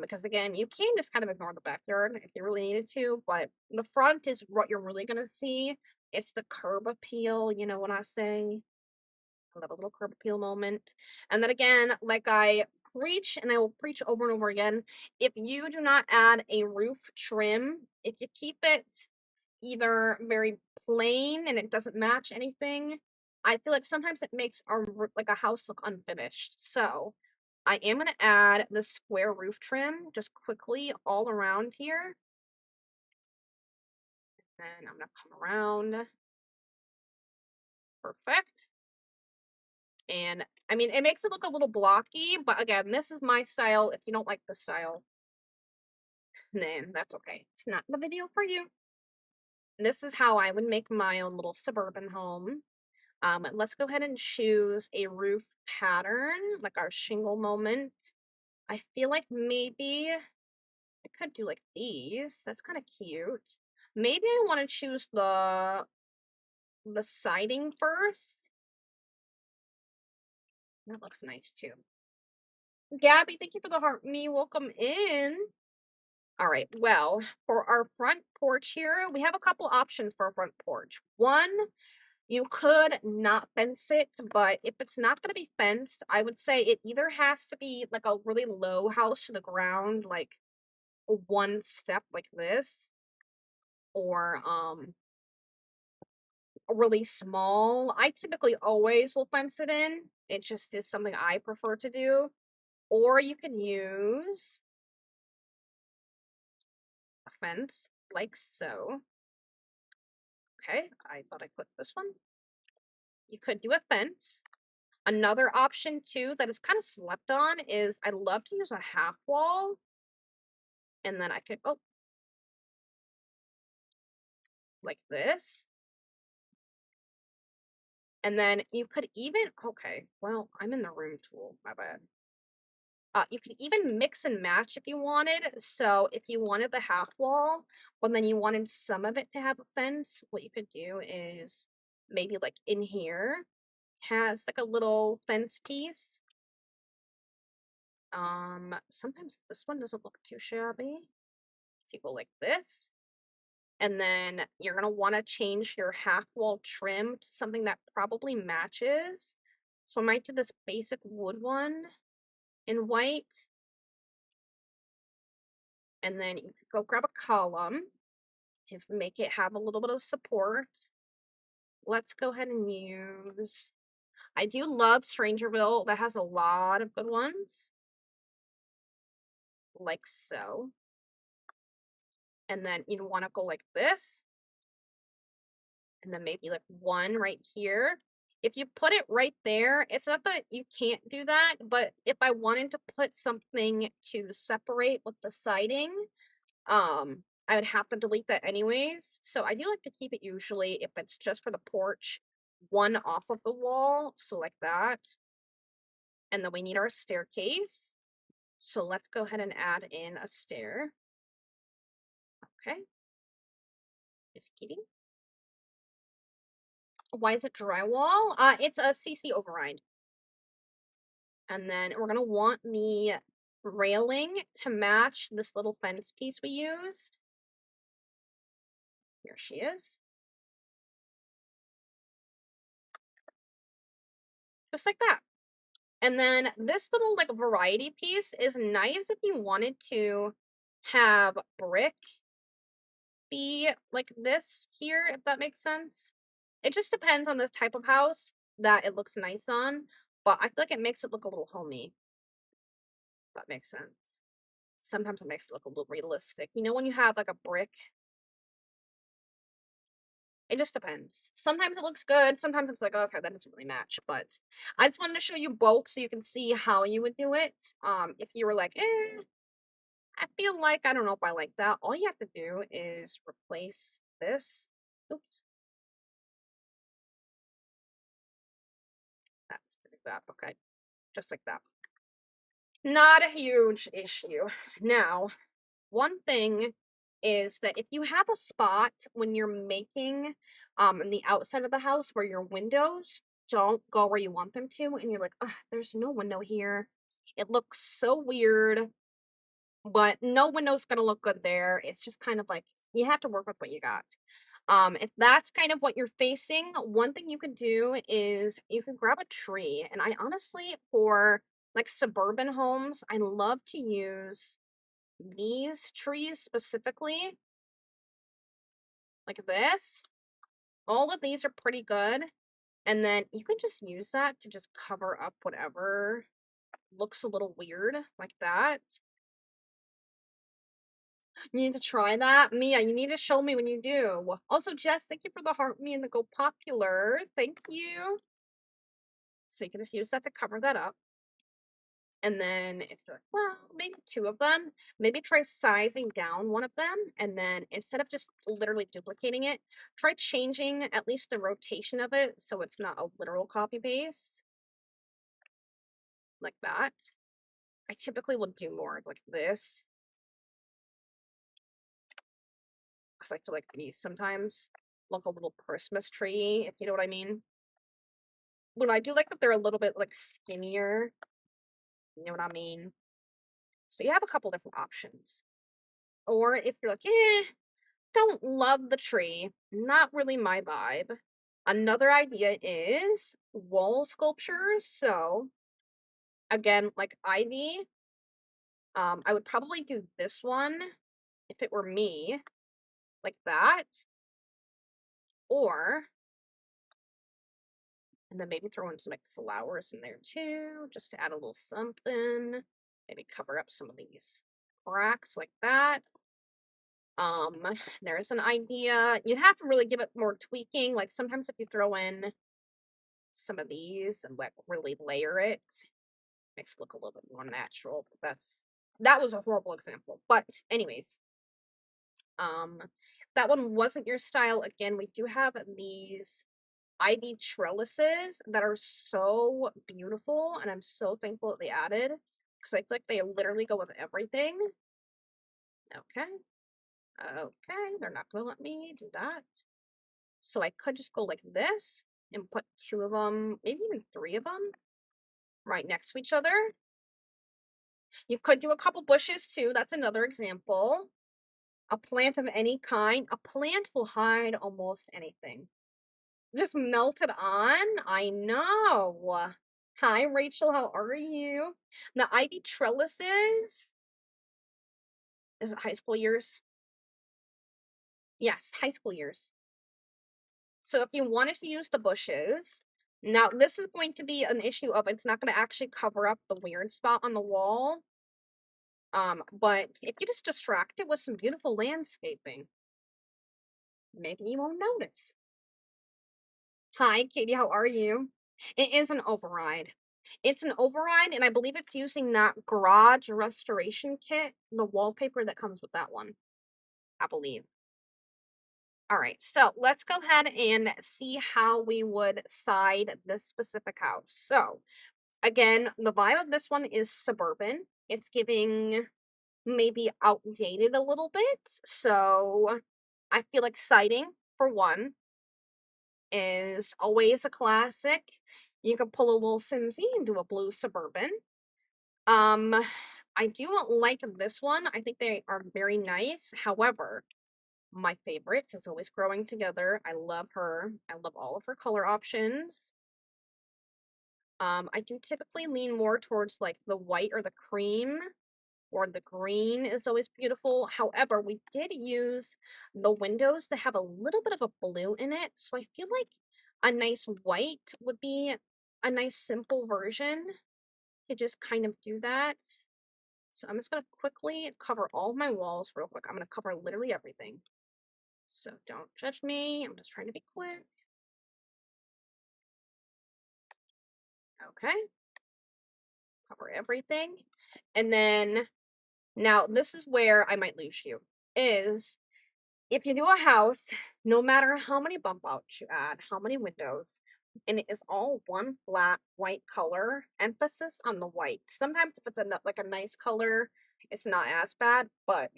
Because again, you can just kind of ignore the backyard if you really needed to, but the front is what you're really gonna see. It's the curb appeal, you know what I say? I love a little curb appeal moment. And then again, like I preach, and I will preach over and over again, if you do not add a roof trim, if you keep it either very plain and it doesn't match anything, I feel like sometimes it makes like a house look unfinished. So I am gonna add the square roof trim just quickly all around here. And I'm gonna come around. Perfect. And I mean, it makes it look a little blocky, but again, this is my style. If you don't like the style, then that's okay. It's not the video for you. This is how I would make my own little suburban home. Let's go ahead and choose a roof pattern, like our shingle moment. I feel like maybe I could do like these. That's kind of cute. Maybe I want to choose the siding first. That looks nice too. Gabby, thank you for the heart me. Welcome in. All right. Well, for our front porch here, we have a couple options for a front porch. One, you could not fence it, but if it's not going to be fenced, I would say it either has to be like a really low house to the ground, like one step like this, or really small. I typically always will fence it in. It just is something I prefer to do. Or you can use a fence like so. Okay, I thought I clicked this one. You could do a fence. Another option too that is kind of slept on is I love to use a half wall. And then I could, oh, like this. And then you could even, okay, well, I'm in the room tool, my bad. You could even mix and match if you wanted. So if you wanted the half wall, but then you wanted some of it to have a fence, what you could do is maybe like in here has like a little fence piece. Sometimes this one doesn't look too shabby. If you go like this, and then you're gonna want to change your half wall trim to something that probably matches. So I might do this basic wood one in white. And then you could go grab a column to make it have a little bit of support. Let's go ahead and use, I do love Strangerville. That has a lot of good ones. Like so. And then you want to go like this. And then maybe like one right here. If you put it right there, it's not that you can't do that, but if I wanted to put something to separate with the siding, I would have to delete that anyways. So I do like to keep it usually, if it's just for the porch, one off of the wall. So like that. And then we need our staircase. So let's go ahead and add in a stair. Okay. Just kidding. Why is it drywall? It's a CC override. And then we're gonna want the railing to match this little fence piece we used. Here she is. Just like that. And then this little like variety piece is nice if you wanted to have brick be like this here, if that makes sense. It just depends on the type of house that it looks nice on, but I feel like it makes it look a little homey. That makes sense. Sometimes it makes it look a little realistic. You know when you have like a brick? It just depends. Sometimes it looks good. Sometimes it's like, okay, that doesn't really match. But I just wanted to show you both so you can see how you would do it. If you were like, I feel like I don't know if I like that. All you have to do is replace this. Oops. That's pretty bad. Okay. Just like that. Not a huge issue. Now, one thing is that if you have a spot when you're making in the outside of the house where your windows don't go where you want them to, and you're like, ugh, there's no window here. It looks so weird, but no window's gonna look good there. It's just kind of like you have to work with what you got. If that's kind of what you're facing, one thing you could do is you can grab a tree. And I honestly, for like suburban homes, I love to use these trees specifically, like this. All of these are pretty good. And then you can just use that to just cover up whatever looks a little weird, like that. You need to try that. Mia, you need to show me when you do. Also, Jess, thank you for the heart me and the go popular. Thank you. So you can just use that to cover that up. And then if you're like, well, maybe two of them, maybe try sizing down one of them. And then instead of just literally duplicating it, try changing at least the rotation of it so it's not a literal copy paste. Like that. I typically will do more like this. Because I feel like these sometimes look a little Christmas tree, if you know what I mean. When I do like that they're a little bit like skinnier. You know what I mean? So you have a couple different options. Or if you're like, don't love the tree, not really my vibe. Another idea is wall sculptures. So again, like ivy, I would probably do this one if it were me, like that. Or, and then maybe throw in some like flowers in there too, just to add a little something. Maybe cover up some of these cracks like that. There's an idea. You'd have to really give it more tweaking. Like sometimes if you throw in some of these and like really layer it, makes it look a little bit more natural. But that was a horrible example. But anyways, that one wasn't your style. Again, we do have these ivy trellises that are so beautiful, and I'm so thankful that they added because I feel like they literally go with everything. Okay. Okay, they're not gonna let me do that. So I could just go like this and put two of them, maybe even three of them, right next to each other. You could do a couple bushes too. That's another example. A plant of any kind. A plant will hide almost anything. Just melt it on. I know. Hi, Rachel. How are you? The ivy trellises. Is it high school years? Yes, high school years. So if you wanted to use the bushes, now this is going to be an issue of it's not going to actually cover up the weird spot on the wall. But if you just distract it with some beautiful landscaping, maybe you won't notice. Hi, Katie, how are you? It is an override. It's an override, and I believe it's using that garage restoration kit, the wallpaper that comes with that one, I believe. All right, so let's go ahead and see how we would side this specific house. So, again, the vibe of this one is suburban. It's giving maybe outdated a little bit. So, I feel like siding, for one, is always a classic. You can pull a little Simsy and do a blue suburban. Um, I do like this one. I think they are very nice. However, my favorite is always Growing Together. I love her. I love all of her color options. I do typically lean more towards like the white or the cream, or the green is always beautiful. However, we did use the windows to have a little bit of a blue in it. So I feel like a nice white would be a nice simple version to just kind of do that. So I'm just going to quickly cover all my walls real quick. I'm going to cover literally everything. So don't judge me. I'm just trying to be quick. Okay. Cover everything. And then, now this is where I might lose you, is if you do a house, no matter how many bump outs you add, how many windows, and it is all one flat white color, emphasis on the white. Sometimes if it's like a nice color, it's not as bad, but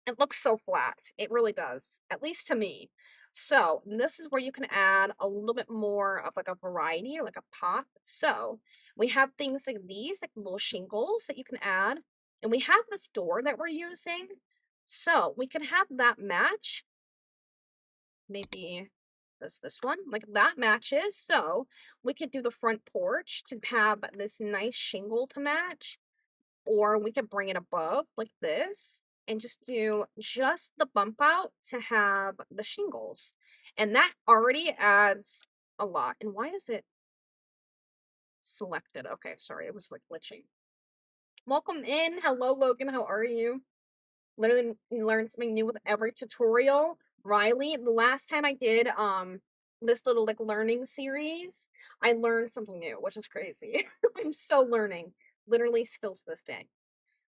it looks so flat. It really does, at least to me. So this is where you can add a little bit more of like a variety or like a pop. So we have things like these, like little shingles that you can add. And we have this door that we're using. So we can have that match. Maybe this one, like that matches. So we could do the front porch to have this nice shingle to match. Or we could bring it above like this and just do just the bump out to have the shingles. And that already adds a lot. And why is it selected? Okay, sorry, it was like glitching. Welcome in. Hello, Logan. How are you? Literally learn something new with every tutorial. Riley, the last time I did this little like learning series, I learned something new, which is crazy. I'm still learning, literally still to this day.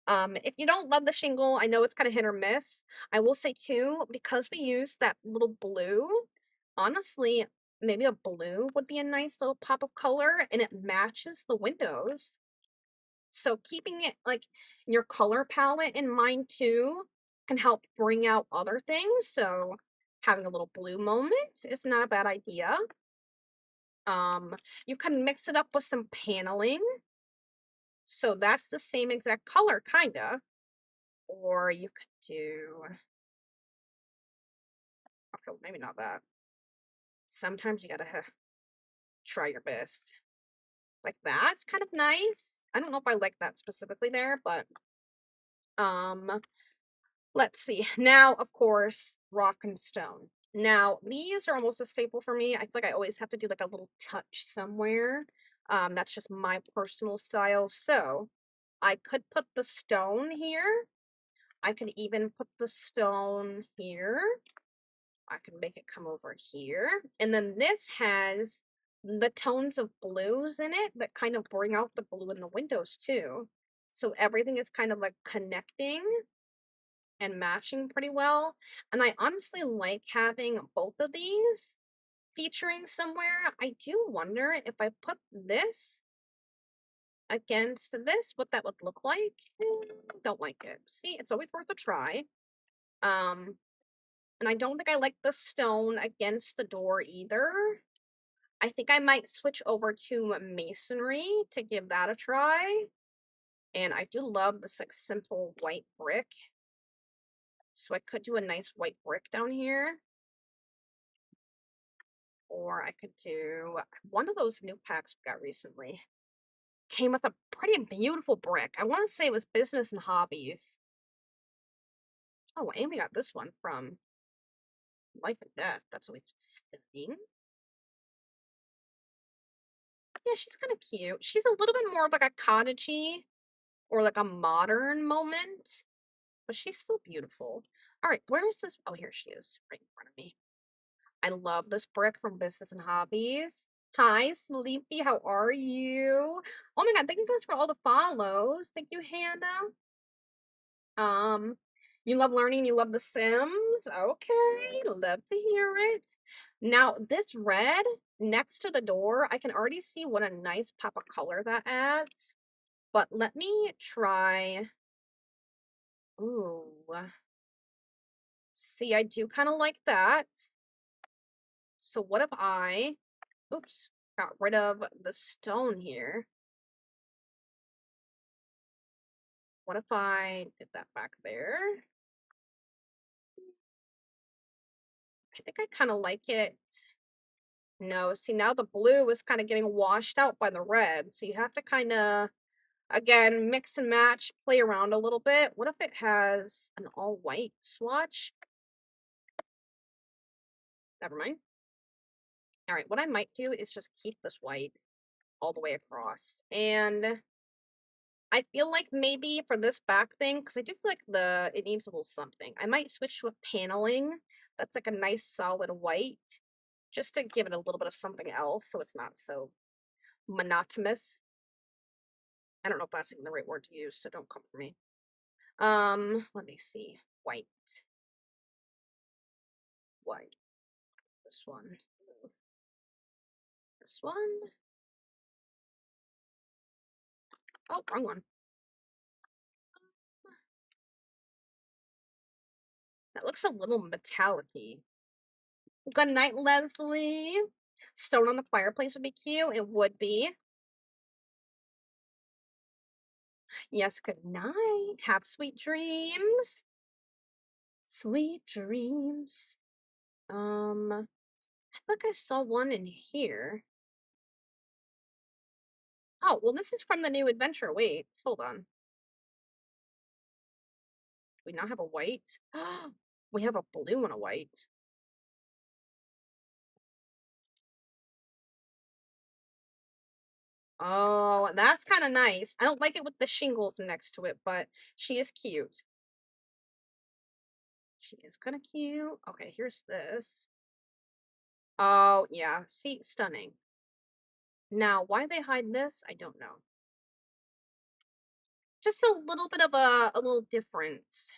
If you don't love the shingle, I know it's kind of hit or miss. I will say too, because we use that little blue, honestly, maybe a blue would be a nice little pop of color and it matches the windows. So keeping it like your color palette in mind too can help bring out other things. So having a little blue moment is not a bad idea. You can mix it up with some paneling. So that's the same exact color, kinda. Or you could do, okay, well, maybe not that. Sometimes you gotta try your best. Like that's kind of nice. I don't know if I like that specifically there, but let's see. Now, of course, rock and stone. Now, these are almost a staple for me. I feel like I always have to do like a little touch somewhere. That's just my personal style. So I could put the stone here. I could even put the stone here. I can make it come over here. And then this has the tones of blues in it that kind of bring out the blue in the windows too. So everything is kind of like connecting and matching pretty well. And I honestly like having both of these featuring somewhere. I do wonder if I put this against this, what that would look like. Don't like it. See, it's always worth a try. And I don't think I like the stone against the door either. I think I might switch over to masonry to give that a try. And I do love this like simple white brick. So I could do a nice white brick down here. Or I could do one of those new packs we got recently. Came with a pretty beautiful brick. I want to say it was Business and Hobbies. Oh, and we got this one from Life and Death. That's always stunning. Yeah, she's kind of cute. She's a little bit more of like a cottagey or like a modern moment, but she's still beautiful. All right, where is this? Oh, here she is, right in front of me. I love this brick from Business and Hobbies. Hi, Sleepy. How are you? Oh my God, thank you guys for all the follows. Thank you, Hannah. You love learning, you love The Sims. Okay, love to hear it. Now, this red next to the door, I can already see what a nice pop of color that adds. But let me try. Ooh. See, I do kind of like that. So what if I, oops, got rid of the stone here. What if I did that back there? I think I kind of like it. No, see now the blue is kind of getting washed out by the red. So you have to kind of, again, mix and match, play around a little bit. What if it has an all white swatch? Never mind. All right, what I might do is just keep this white all the way across. And I feel like maybe for this back thing, because I do feel like it needs a little something. I might switch to a paneling that's like a nice solid white, just to give it a little bit of something else, so it's not so monotonous. I don't know if that's even the right word to use, so don't come for me. Let me see. White. White. This one. This one. Oh, wrong one. That looks a little metallic-y. Good night, Leslie. Stone on the fireplace would be cute. It would be. Yes, good night. Have sweet dreams. Sweet dreams. I feel like I saw one in here. Oh, well, this is from the new adventure. Wait, hold on. Do we not have a white? We have a blue and a white. Oh, that's kind of nice. I don't like it with the shingles next to it, but she is cute. She is kind of cute. Okay, here's this. Oh, yeah. See, stunning. Now, why they hide this, I don't know. Just a little bit of a little difference.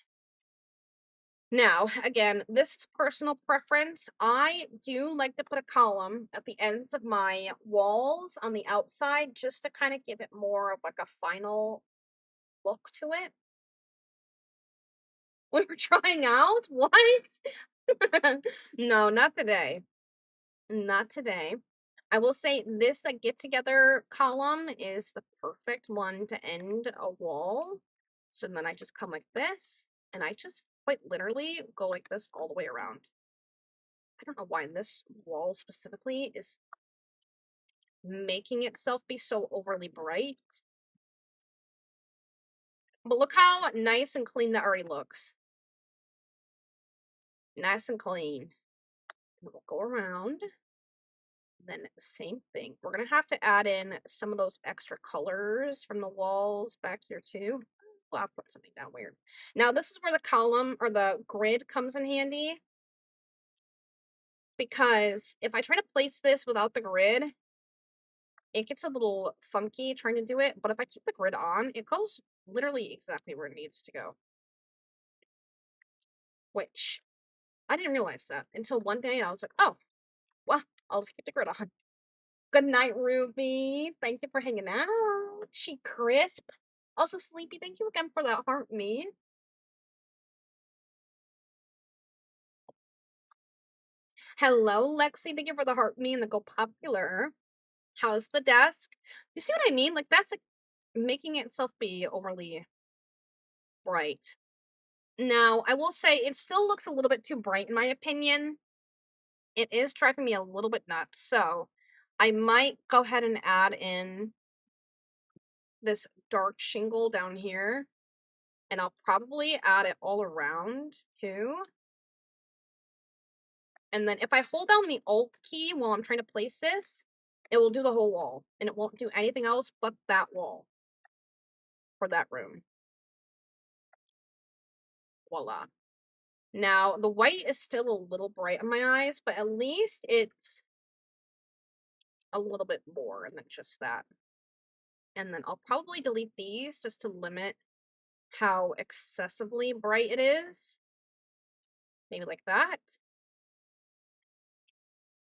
Now, again, this is personal preference. I do like to put a column at the ends of my walls on the outside just to kind of give it more of like a final look to it. We were trying out? What? No, not today. Not today. I will say this get together column is the perfect one to end a wall. So then I just come like this, and I just quite literally go like this all the way around. I don't know why this wall specifically is making itself be so overly bright. But look how nice and clean that already looks. Nice and clean. And we'll go around. Then same thing. We're going to have to add in some of those extra colors from the walls back here too. Well, I'll put something down weird. Now this is where the column or the grid comes in handy. Because if I try to place this without the grid, it gets a little funky trying to do it. But if I keep the grid on, it goes literally exactly where it needs to go. Which, I didn't realize that until one day I was like, oh, well, I'll just keep the grid on. Good night, Ruby. Thank you for hanging out. She crisp. Also, Sleepy, thank you again for that heart me. Hello, Lexi. Thank you for the heart me and the go popular. How's the desk? You see what I mean? Like, that's like making itself be overly bright. Now, I will say it still looks a little bit too bright in my opinion. It is driving me a little bit nuts. So I might go ahead and add in this dark shingle down here. And I'll probably add it all around too. And then if I hold down the Alt key while I'm trying to place this, it will do the whole wall. And it won't do anything else but that wall for that room. Voila. Now, the white is still a little bright in my eyes, but at least it's a little bit more than just that. And then I'll probably delete these just to limit how excessively bright it is. Maybe like that.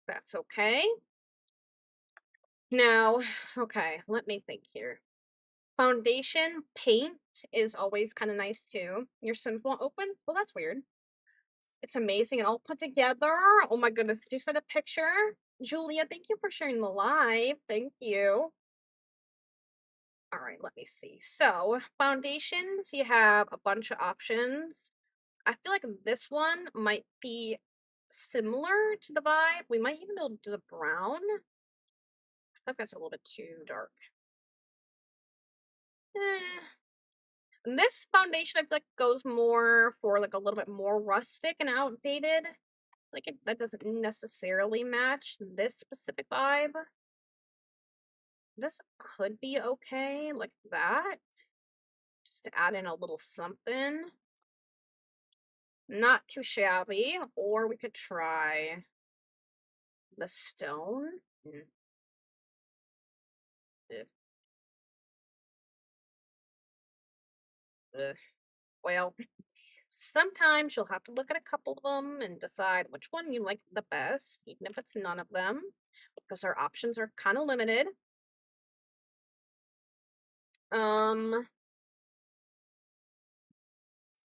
That's okay. Now, okay, let me think here. Foundation paint is always kind of nice too. Your Sims won't open? Well, that's weird. It's amazing and all put together. Oh my goodness, did you send a picture? Julia, thank you for sharing the live. Thank you. All right, let me see. So, foundations, you have a bunch of options. I feel like this one might be similar to the vibe. We might even be able to do the brown. I think that's a little bit too dark. This foundation I feel like goes more for like a little bit more rustic and outdated. Like that doesn't necessarily match this specific vibe. This could be okay, like that. just to add in a little something. Not too shabby. Or we could try the stone. Ugh. Ugh. Well, sometimes you'll have to look at a couple of them and decide which one you like the best, even if it's none of them, because our options are kind of limited.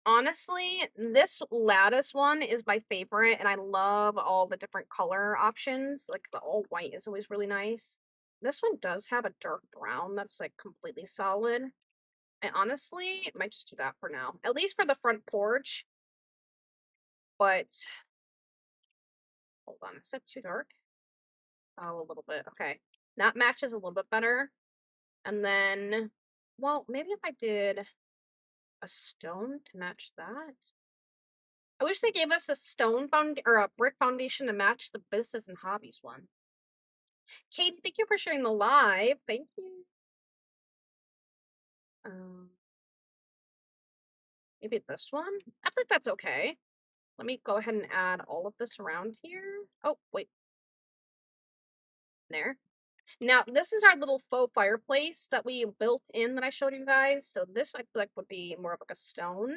Honestly, this lattice one is my favorite, and I love all the different color options. Like the all white is always really nice. This one does have a dark brown that's like completely solid. I honestly might just do that for now, at least for the front porch. But hold on, is that too dark? Oh, a little bit. Okay, that matches a little bit better. And then, well, maybe if I did a stone to match that. I wish they gave us a stone or a brick foundation to match the business and hobbies one. Katie, thank you for sharing the live. Thank you. Maybe this one? I think that's okay. Let me go ahead and add all of this around here. Oh, wait. There. Now, this is our little faux fireplace that we built in that I showed you guys. So this, I feel like, would be more of like a stone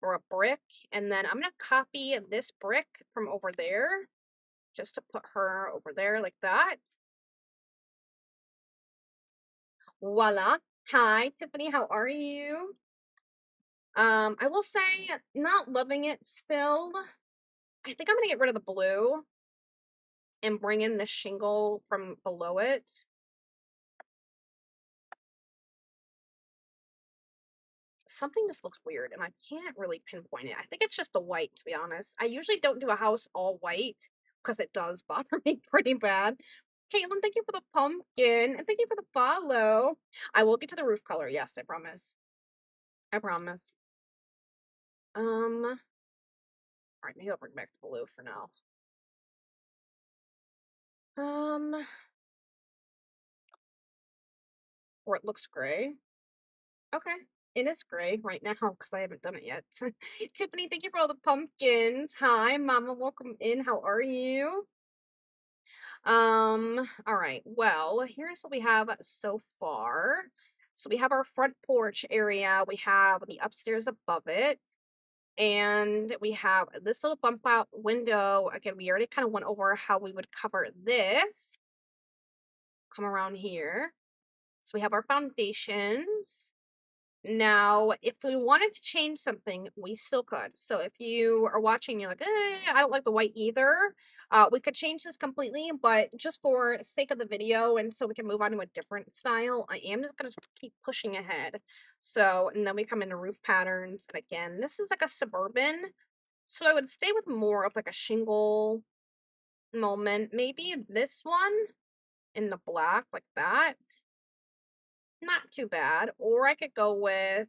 or a brick. And then I'm going to copy this brick from over there just to put her over there like that. Voila. Hi, Tiffany. How are you? I will say, not loving it still. I think I'm going to get rid of the blue and bring in the shingle from below it. Something just looks weird, and I can't really pinpoint it. I think it's just the white, to be honest. I usually don't do a house all white because it does bother me pretty bad. Caitlin, thank you for the pumpkin, and thank you for the follow. I will get to the roof color. Yes, I promise. I promise. All right, maybe I'll bring back the blue for now. Or it looks gray. Okay. It is gray right now because I haven't done it yet. Tiffany, thank you for all the pumpkins. Hi, Mama. Welcome in. How are you? All right. Well, here's what we have so far. So we have our front porch area. We have the upstairs above it. And we have this little bump out window. Again, we already kind of went over how we would cover this. Come around here. So we have our foundations. Now, if we wanted to change something, we still could. So if you are watching, you're like, I don't like the white either. We could change this completely, but just for sake of the video and so we can move on to a different style, I am just going to keep pushing ahead. So, and then we come into roof patterns. And again, this is like a suburban. So I would stay with more of like a shingle moment. Maybe this one in the black like that. Not too bad. Or I could go with,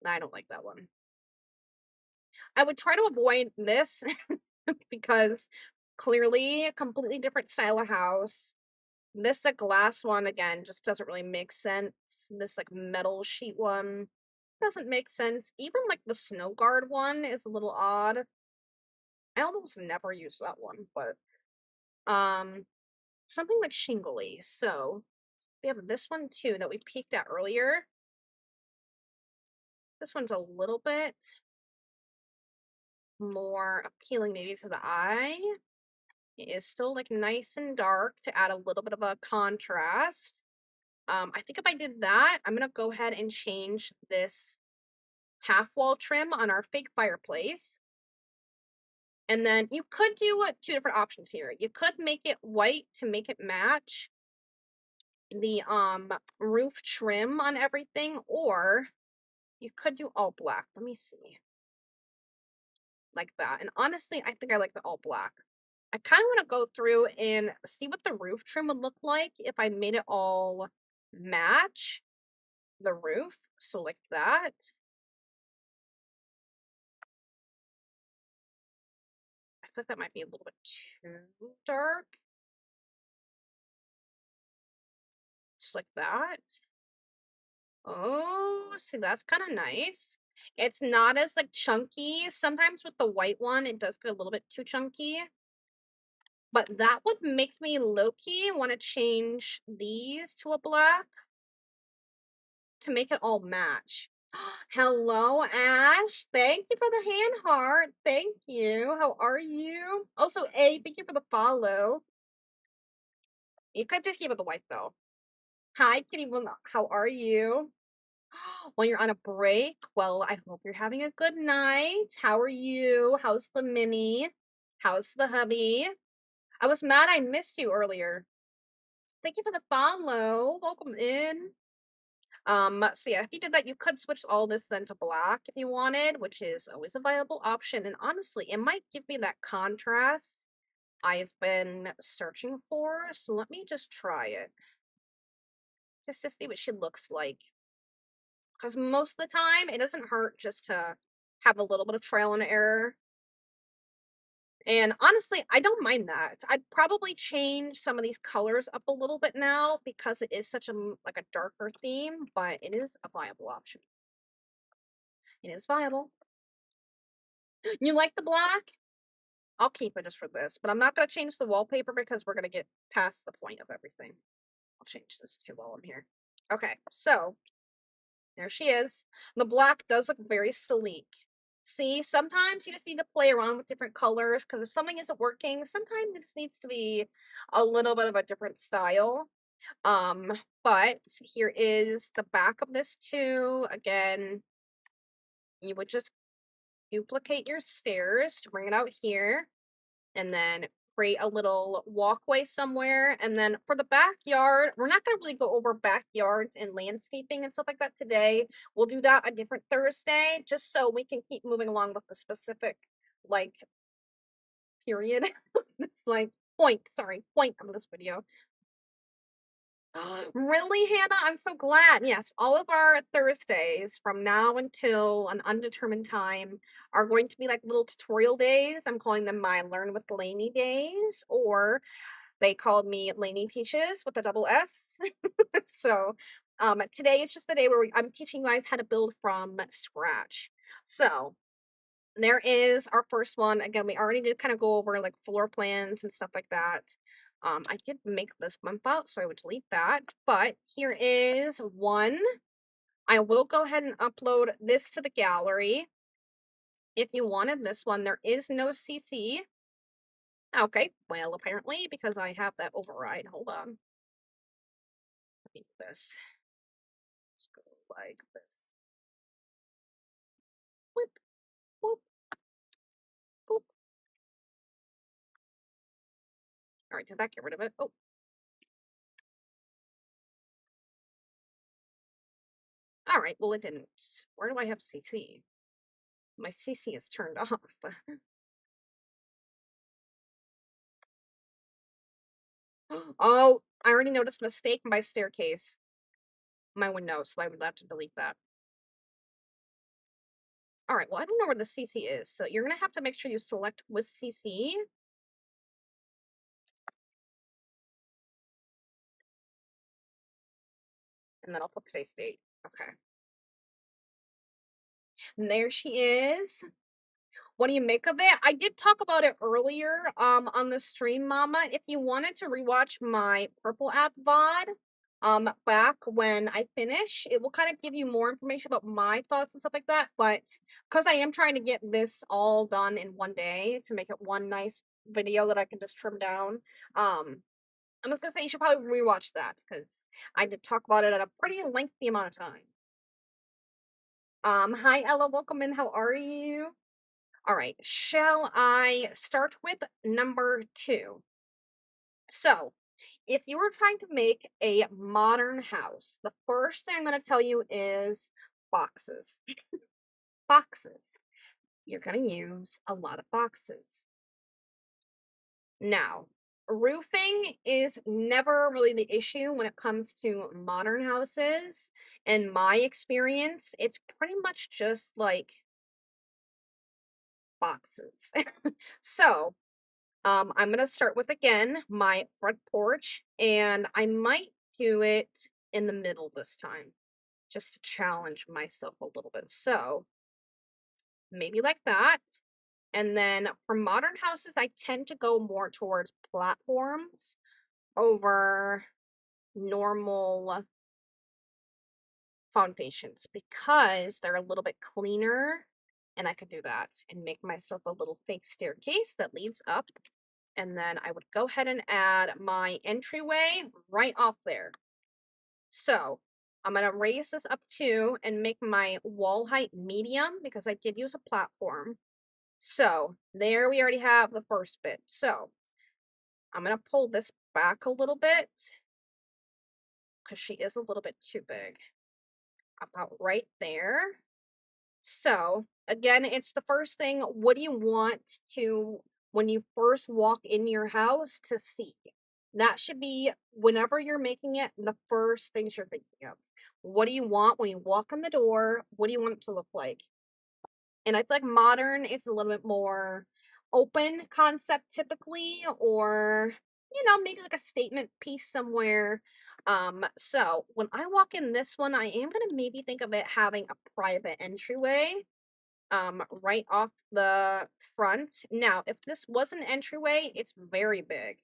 I don't like that one. I would try to avoid this because clearly a completely different style of house. This a glass one again just doesn't really make sense. This like metal sheet one doesn't make sense. Even like the snow guard one is a little odd. I almost never use that one, but something like shingly. So we have this one too that we peeked at earlier. This one's a little bit more appealing maybe to the eye. It is still like nice and dark to add a little bit of a contrast. I think if I did that, I'm gonna go ahead and change this half wall trim on our fake fireplace. And then you could do two different options here. You could make it white to make it match the roof trim on everything, or you could do all black. Let me see. Like that. And honestly, I think I like the all black. I kind of want to go through and see what the roof trim would look like if I made it all match the roof. So like that. I think that might be a little bit too dark. Just like that. Oh, see, that's kind of nice. It's not as like chunky. Sometimes with the white one, it does get a little bit too chunky. But that would make me low-key want to change these to a black to make it all match. Hello, Ash. Thank you for the hand heart. Thank you. How are you? Also, A, thank you for the follow. You could just keep it the white though. Hi, Kitty. How are you? When you're on a break, well, I hope you're having a good night. How are you? How's the mini? How's the hubby? I was mad I missed you earlier. Thank you for the follow. Welcome in. So yeah, if you did that, you could switch all this then to black if you wanted, which is always a viable option. And honestly, it might give me that contrast I've been searching for. So let me just try it. Just to see what she looks like. Because most of the time, it doesn't hurt just to have a little bit of trial and error. And honestly, I don't mind that. I'd probably change some of these colors up a little bit now because it is such a like a darker theme, but it is a viable option. It is viable. You like the black? I'll keep it just for this, but I'm not going to change the wallpaper because we're going to get past the point of everything. I'll change this too while I'm here. Okay, so there she is. The black does look very sleek. See, sometimes you just need to play around with different colors because if something isn't working, sometimes it just needs to be a little bit of a different style. But here is the back of this too. Again, you would just duplicate your stairs to bring it out here and then create a little walkway somewhere. And then for the backyard, we're not going to really go over backyards and landscaping and stuff like that today. We'll do that a different Thursday, just so we can keep moving along with the specific, like, period. This, like, point of this video. Really, Hannah? I'm so glad. Yes, all of our Thursdays from now until an undetermined time are going to be like little tutorial days. I'm calling them my Learn with Laney days, or they called me Laney Teaches with a double S. So today is just the day where I'm teaching you guys how to build from scratch. So there is our first one. Again, we already did kind of go over like floor plans and stuff like that. I did make this bump out, so I would delete that. But here is one. I will go ahead and upload this to the gallery. If you wanted this one, there is no CC. Okay, well, apparently, because I have that override. Hold on. Let me do this. Let's go like this. Whip, whoop, boop. All right, did that get rid of it? Oh. All right, well, it didn't. Where do I have CC? My CC is turned off. Oh, I already noticed a mistake by staircase. My window, so I would have to delete that. All right, well, I don't know where the CC is, so you're going to have to make sure you select with CC. And then I'll put today's date. Okay. And there she is. What do you make of it? I did talk about it earlier on the stream, Mama. If you wanted to rewatch my Purple app VOD, back when I finish, it will kind of give you more information about my thoughts and stuff like that. But because I am trying to get this all done in one day to make it one nice video that I can just trim down, I'm just gonna say you should probably rewatch that because I did talk about it at a pretty lengthy amount of time. Hi Ella, welcome in. How are you? All right, shall I start with number 2? So, if you were trying to make a modern house, the first thing I'm going to tell you is boxes. Boxes. You're going to use a lot of boxes. Now, roofing is never really the issue when it comes to modern houses. In my experience, it's pretty much just like boxes. So, I'm gonna start with, again, my front porch, and I might do it in the middle this time, just to challenge myself a little bit. So maybe like that. And then for modern houses, I tend to go more towards platforms over normal foundations because they're a little bit cleaner, and I could do that and make myself a little fake staircase that leads up. And then I would go ahead and add my entryway right off there. So I'm going to raise this up too and make my wall height medium because I did use a platform. So there we already have the first bit. So I'm going to pull this back a little bit because she is a little bit too big. About right there. So again, it's the first thing. What do you want to, when you first walk in your house, to see? That should be, whenever you're making it, the first things you're thinking of. What do you want when you walk in the door? What do you want it to look like? And I feel like modern, it's a little bit more open concept typically, or, maybe like a statement piece somewhere. So when I walk in this one, I am going to maybe think of it having a private entryway right off the front. Now, if this was an entryway, it's very big.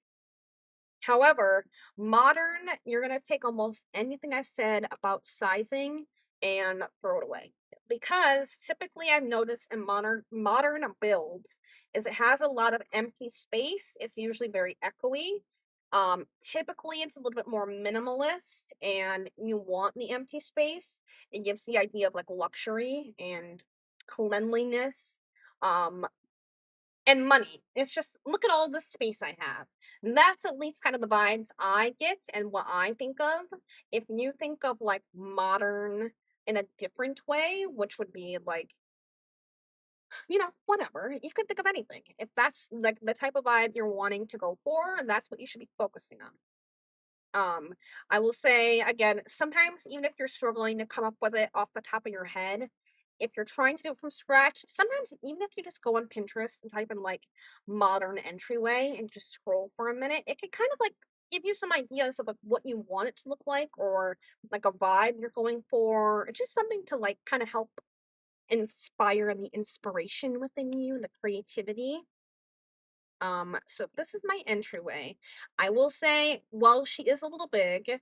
However, modern, you're going to take almost anything I said about sizing and throw it away. Because typically I've noticed in modern builds is it has a lot of empty space. It's usually very echoey. Typically it's a little bit more minimalist and you want the empty space. It gives the idea of like luxury and cleanliness. And money. It's just, look at all the space I have. That's at least kind of the vibes I get and what I think of. If you think of like modern in a different way, which would be like, whatever, you could think of anything. If that's like the type of vibe you're wanting to go for, that's what you should be focusing on. I will say again, sometimes even if you're struggling to come up with it off the top of your head, if you're trying to do it from scratch, sometimes even if you just go on Pinterest and type in like modern entryway and just scroll for a minute, it can kind of like give you some ideas of like what you want it to look like or like a vibe you're going for. It's just something to like kind of help inspire the inspiration within you, the creativity. So this is my entryway. I will say, while she is a little big,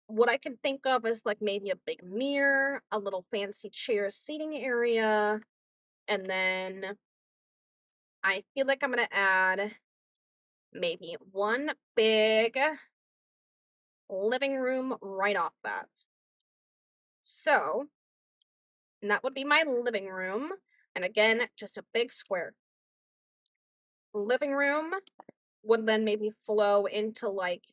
what I can think of is like maybe a big mirror, a little fancy chair seating area, and then I feel like I'm gonna add maybe one big living room right off that. So, and that would be my living room. And again, just a big square. Living room would then maybe flow into like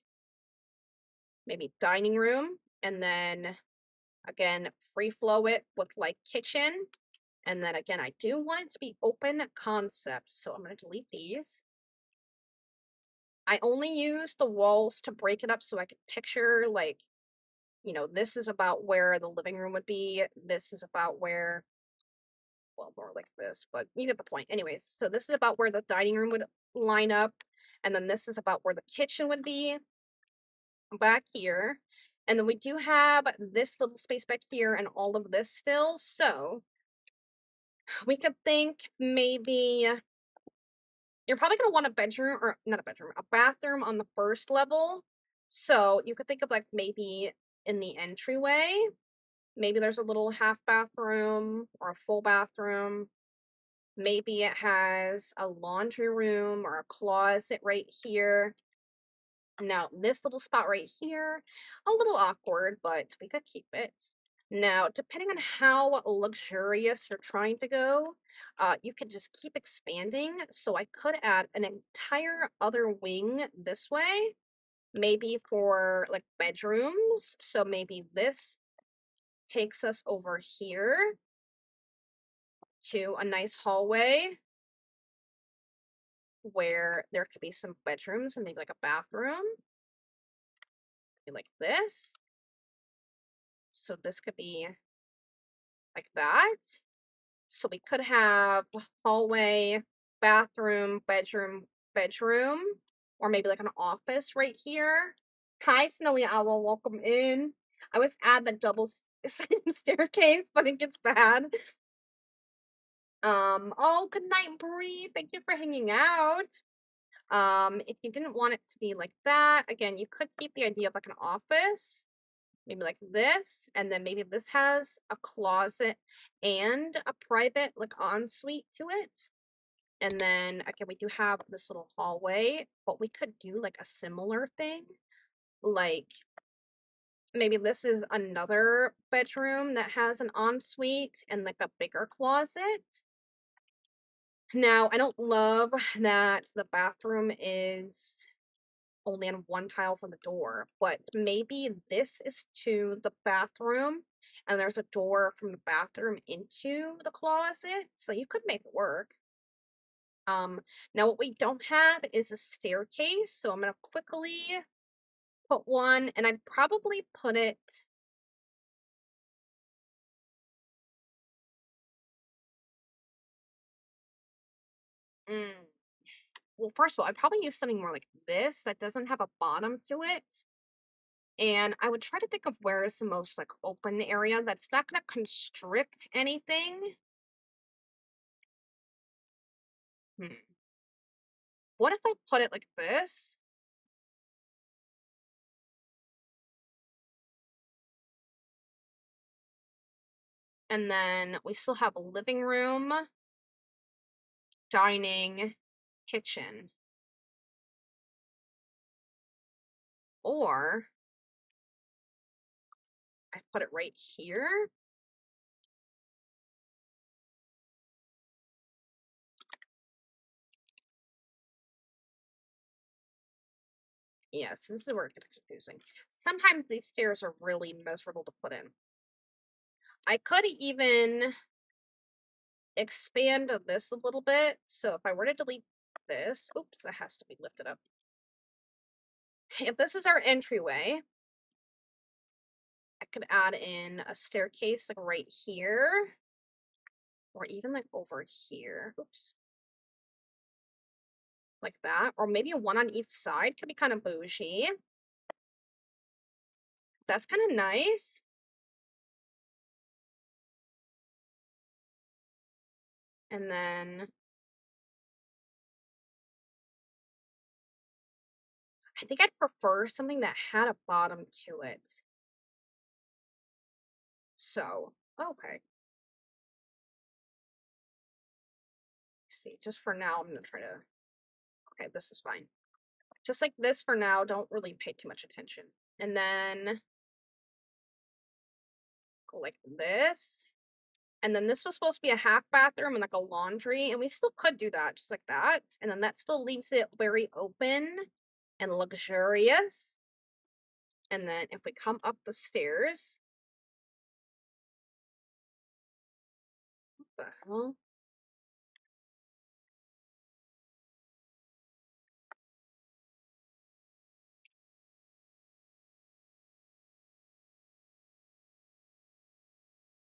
maybe dining room, and then again free flow it with like kitchen. And then again, I do want it to be open concept, so I'm going to delete these. I only use the walls to break it up so I could picture like, this is about where the living room would be. This is about where, well, more like this, but you get the point. Anyways, so this is about where the dining room would line up. And then this is about where the kitchen would be back here. And then we do have this little space back here and all of this still. So we could think maybe you're probably going to want a bedroom, or not a bedroom, a bathroom on the first level. So you could think of like maybe in the entryway, maybe there's a little half bathroom or a full bathroom. Maybe it has a laundry room or a closet right here. Now, this little spot right here, a little awkward, but we could keep it. Now, depending on how luxurious you're trying to go, you could just keep expanding. So I could add an entire other wing this way, maybe for like bedrooms. So maybe this takes us over here to a nice hallway where there could be some bedrooms and maybe like a bathroom, like this. So this could be like that. So we could have hallway, bathroom, bedroom, or maybe like an office right here. Hi, Snowy Owl, welcome in. I always add the double same staircase, but it gets bad. Oh, good night, Bree. Thank you for hanging out. If you didn't want it to be like that, again, you could keep the idea of like an office, maybe like this, and then maybe this has a closet and a private like ensuite to it. And then again, we do have this little hallway, but we could do like a similar thing. Like maybe this is another bedroom that has an ensuite and like a bigger closet. Now, I don't love that the bathroom is only on one tile from the door, but maybe this is to the bathroom and there's a door from the bathroom into the closet, so you could make it work. Now what we don't have is a staircase, so I'm gonna quickly put one, and I'd probably put it mm, well, first of all, I'd probably use something more like this that doesn't have a bottom to it. And I would try to think of where is the most like open area that's not gonna constrict anything. Hmm. What if I put it like this? And then we still have a living room, dining, kitchen. Or I put it right here. Yes, this is where it gets confusing. Sometimes these stairs are really miserable to put in. I could even expand this a little bit. So if I were to delete this, oops, that has to be lifted up. If this is our entryway, I could add in a staircase like right here, or even like over here. Oops. Like that, or maybe one on each side could be kind of bougie. That's kind of nice. And then I think I'd prefer something that had a bottom to it. So, okay. See, just for now, I'm gonna try to, okay, this is fine. Just like this for now, don't really pay too much attention. And then go like this. And then this was supposed to be a half bathroom and like a laundry, and we still could do that just like that. And then that still leaves it very open and luxurious. And then if we come up the stairs, what the hell?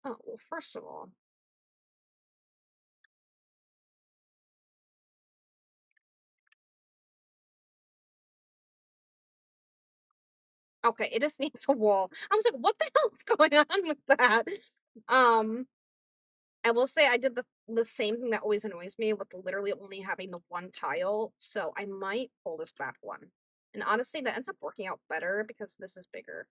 Oh, well, first of all, okay, it just needs a wall. I was like, what the hell is going on with that? Um, I will say I did the same thing that always annoys me with literally only having the one tile, so I might pull this back one. And honestly, that ends up working out better because this is bigger.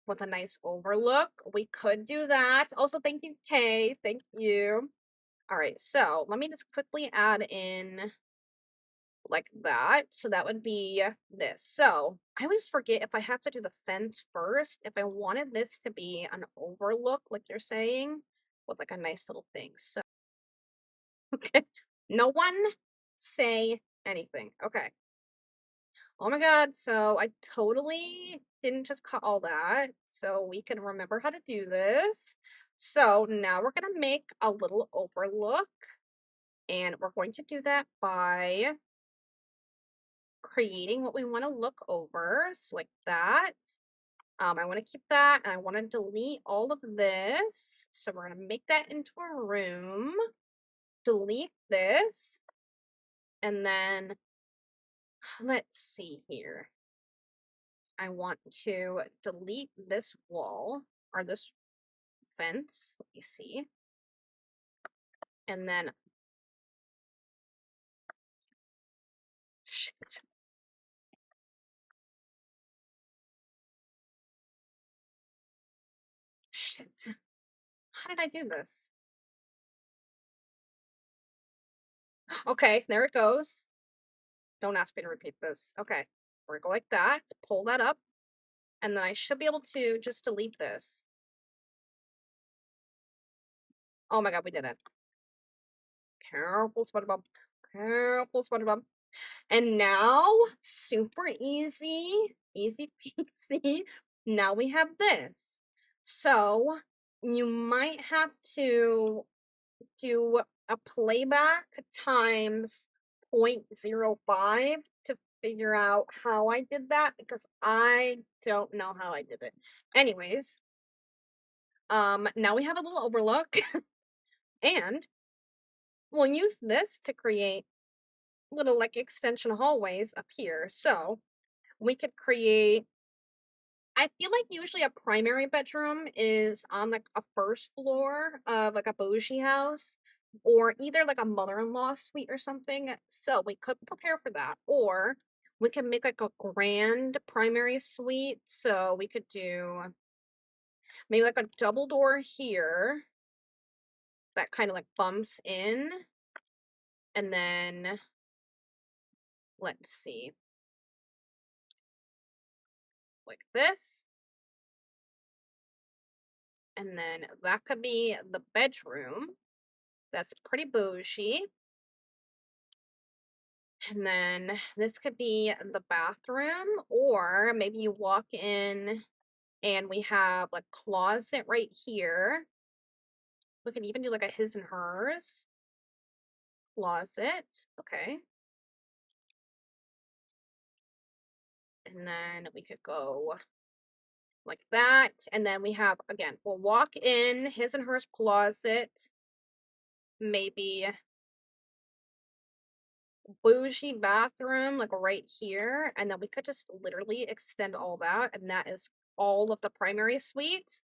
With a nice overlook, we could do that. Also, thank you, Kay. Thank you. All right, so let me just quickly add in like that. So that would be this. So I always forget if I have to do the fence first, if I wanted this to be an overlook, like you're saying, with like a nice little thing. So, okay, no one say anything. Okay. Oh my God. So I totally didn't just cut all that. So we can remember how to do this. So now we're going to make a little overlook. And we're going to do that by creating what we want to look over. So like that. I want to keep that, and I want to delete all of this. So we're going to make that into a room. Delete this. And then let's see here. I want to delete this wall or this fence. Let me see. And then shit. Shit. How did I do this? Okay, there it goes. Don't ask me to repeat this. Okay, we're going go like that. Pull that up. And then I should be able to just delete this. Oh my god, we did it. Careful, SpongeBob. Careful, SpongeBob. And now, super easy. Easy peasy. Now we have this. So, you might have to do a playback times 0.05 to figure out how I did that because I don't know how I did it. Anyways, now we have a little overlook and we'll use this to create little like extension hallways up here. So we could create, I feel like usually a primary bedroom is on like a first floor of like a bougie house or either like a mother-in-law suite or something. So we could prepare for that. Or we can make like a grand primary suite. So we could do maybe like a double door here that kind of like bumps in. And then let's see. Like this. And then that could be the bedroom. That's pretty bougie. And then this could be the bathroom, or maybe you walk in and we have a closet right here. We can even do like a his and hers closet. Okay. And then we could go like that. And then we have, again, we'll walk in his and hers closet, maybe bougie bathroom like right here, and then we could just literally extend all that, and that is all of the primary suite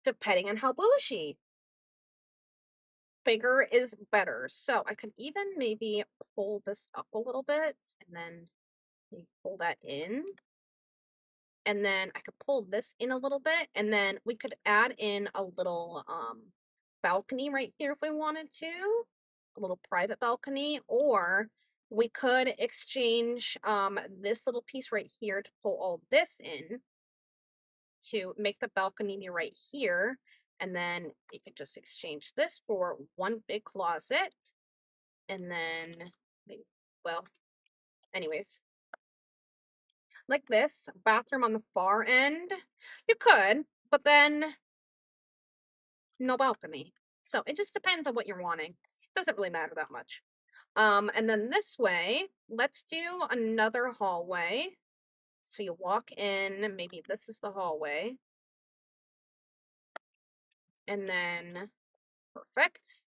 depending on how bougie. Bigger is better. So I could even maybe pull this up a little bit and then maybe pull that in, and then I could pull this in a little bit, and then we could add in a little balcony right here if we wanted to, a little private balcony, or we could exchange this little piece right here to pull all this in to make the balcony be right here, and then you could just exchange this for one big closet, and then maybe, well, anyways, like this bathroom on the far end. You could, but then no balcony. So it just depends on what you're wanting. It doesn't really matter that much. And then this way, let's do another hallway. So you walk in, maybe this is the hallway. And then, perfect.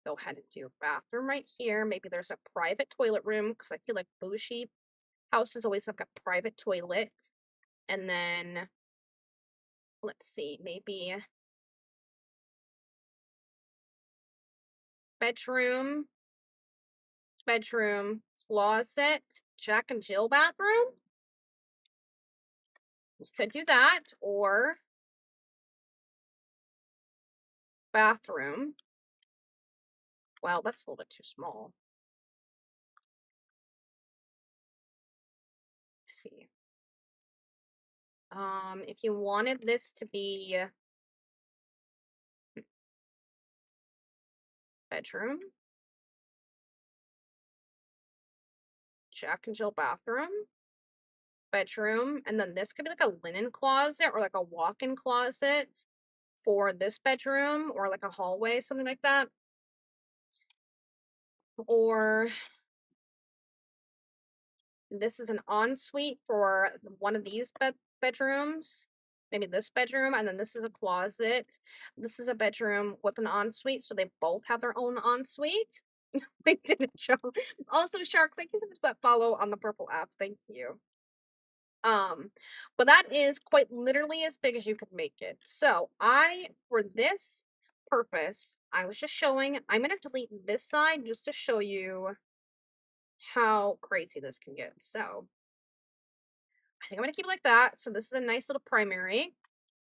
Go ahead and do a bathroom right here. Maybe there's a private toilet room because I feel like bougie houses always have a private toilet. And then, let's see, maybe bedroom, closet, Jack and Jill bathroom. You could do that, or bathroom. Well, that's a little bit too small. Let's see. If you wanted this to be bedroom, Jack and Jill bathroom, bedroom, and then this could be like a linen closet or like a walk-in closet for this bedroom, or like a hallway, something like that. Or this is an ensuite for one of these bedrooms. Maybe this bedroom, and then this is a closet. This is a bedroom with an ensuite, so they both have their own ensuite. I didn't show. Also, Shark, thank you so much for that follow on the purple app. Thank you. But that is quite literally as big as you could make it. So for this purpose, I was just showing, I'm gonna delete this side just to show you how crazy this can get. So I think I'm gonna keep it like that. So this is a nice little primary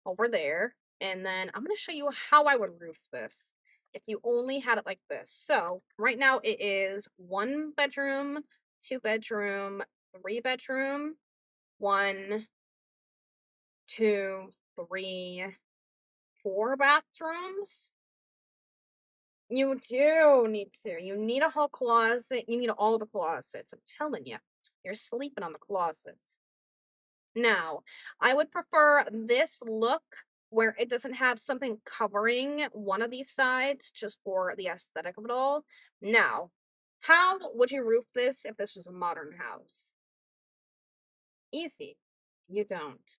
over there. And then I'm gonna show you how I would roof this if you only had it like this. So right now it is 1 bedroom, 2 bedroom, 3 bedroom, 1, 2, 3, 4 bathrooms. You do need to. You need a whole closet. You need all the closets. I'm telling you, you're sleeping on the closets. Now, I would prefer this look where it doesn't have something covering one of these sides just for the aesthetic of it all. Now, how would you roof this if this was a modern house? Easy. You don't.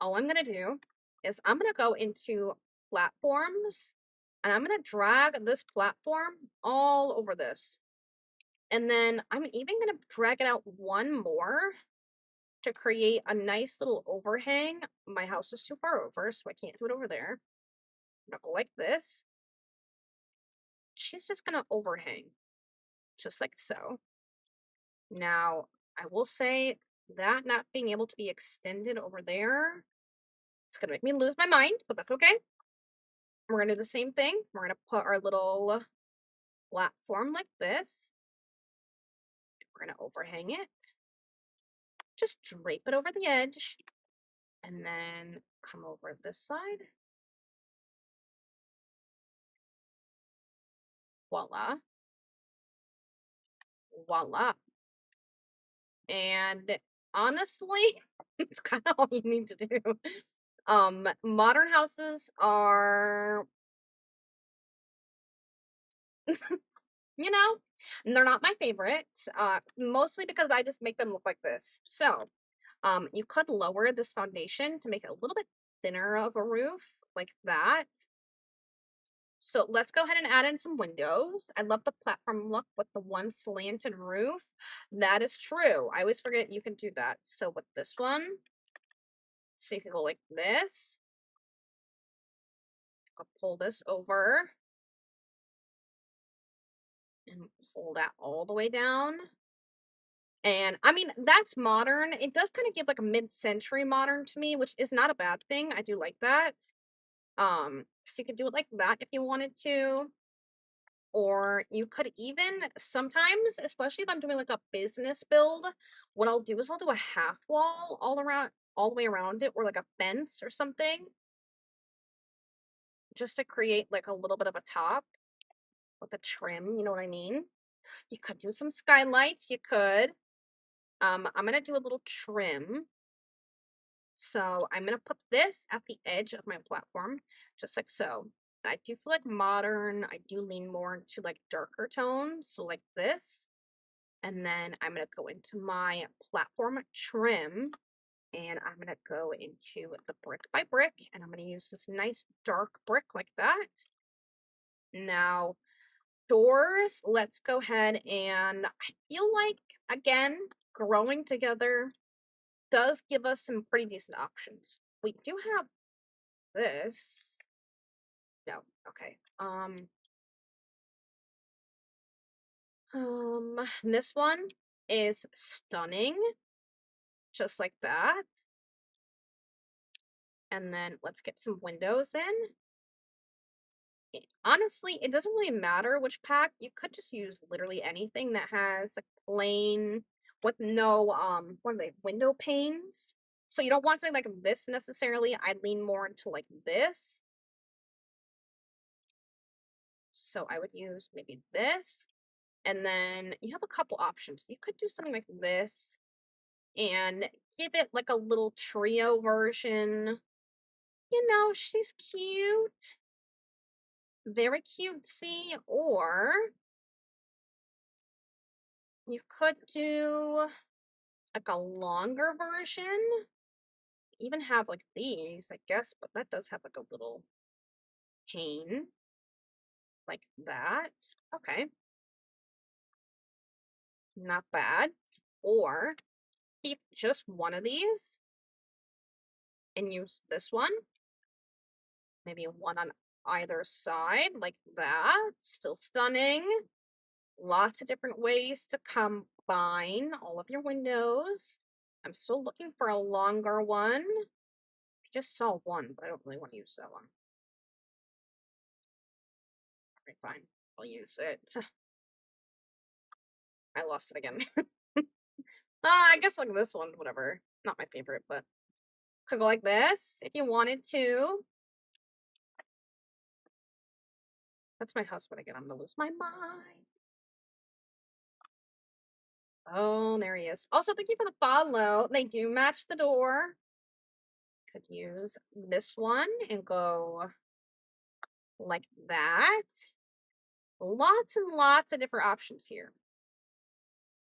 All I'm going to do is I'm going to go into platforms and I'm going to drag this platform all over this. And then I'm even going to drag it out one more to create a nice little overhang. My house is too far over, so I can't do it over there. I'm going to go like this. She's just going to overhang, just like so. Now, I will say that not being able to be extended over there, it's going to make me lose my mind, but that's okay. We're going to do the same thing. We're going to put our little platform like this. We're going to overhang it. Just drape it over the edge. And then come over this side. Voila. Voila. And honestly, it's kind of all you need to do. Modern houses are, you know, they're not my favorites, mostly because I just make them look like this. So, you could lower this foundation to make it a little bit thinner of a roof, like that. So let's go ahead and add in some windows. I love the platform look with the one slanted roof. That is true. I always forget you can do that. So with this one, so you can go like this. I'll pull this over and pull that all the way down. And I mean, that's modern. It does kind of give like a mid-century modern to me, which is not a bad thing. I do like that. So you could do it like that if you wanted to. Or you could even sometimes, especially if I'm doing like a business build, what I'll do is I'll do a half wall all the way around it, or like a fence or something, just to create like a little bit of a top with a trim, you know what I mean? You could do some skylights, you could. I'm gonna do a little trim. So I'm gonna put this at the edge of my platform, just like so. I do feel like modern, I do lean more into like darker tones, so like this. And then I'm going to go into my platform trim and I'm going to go into the brick by brick and I'm going to use this nice dark brick like that. Now, doors, let's go ahead and I feel like, again, growing together does give us some pretty decent options. We do have this. No, okay. This one is stunning, just like that. And then let's get some windows in. Honestly, it doesn't really matter which pack. You could just use literally anything that has like plain with no what are they, window panes. So you don't want something like this necessarily. I'd lean more into like this. So I would use maybe this. And then you have a couple options. You could do something like this and give it like a little trio version. You know, she's cute. Very cutesy. Or you could do like a longer version. Even have like these, I guess, but that does have like a little pane like that. Okay. Not bad. Or keep just one of these and use this one. Maybe one on either side, like that. Still stunning. Lots of different ways to combine all of your windows. I'm still looking for a longer one. I just saw one, but I don't really want to use that one. Okay, fine. I'll use it. I lost it again. I guess like this one, whatever. Not my favorite, but could go like this if you wanted to. That's my husband again. I'm gonna lose my mind. Oh, there he is. Also, thank you for the follow. They do match the door. Could use this one and go like that. Lots and lots of different options here.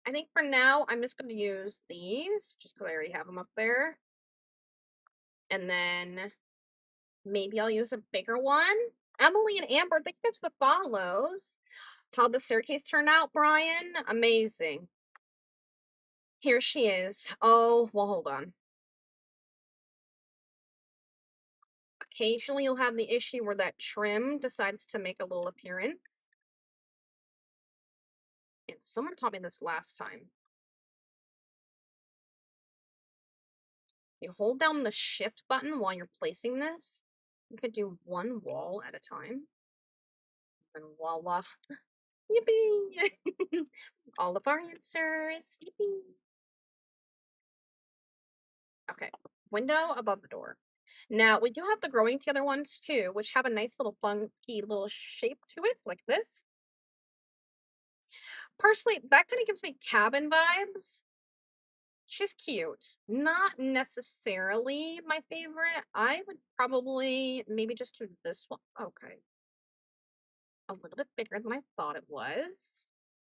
I think for now, I'm just going to use these just because I already have them up there. And then maybe I'll use a bigger one. Emily and Amber, thank you guys for the follows. How'd the staircase turn out, Brian? Amazing. Here she is. Oh, well, hold on. Occasionally, you'll have the issue where that trim decides to make a little appearance. And someone taught me this last time. You hold down the shift button while you're placing this. You could do one wall at a time. And voila. Yippee! All of our answers. Yippee! Okay. Window above the door. Now, we do have the growing together ones too, which have a nice little funky little shape to it, like this. Personally, that kind of gives me cabin vibes. She's cute. Not necessarily my favorite. I would probably maybe just do this one. Okay. A little bit bigger than I thought it was.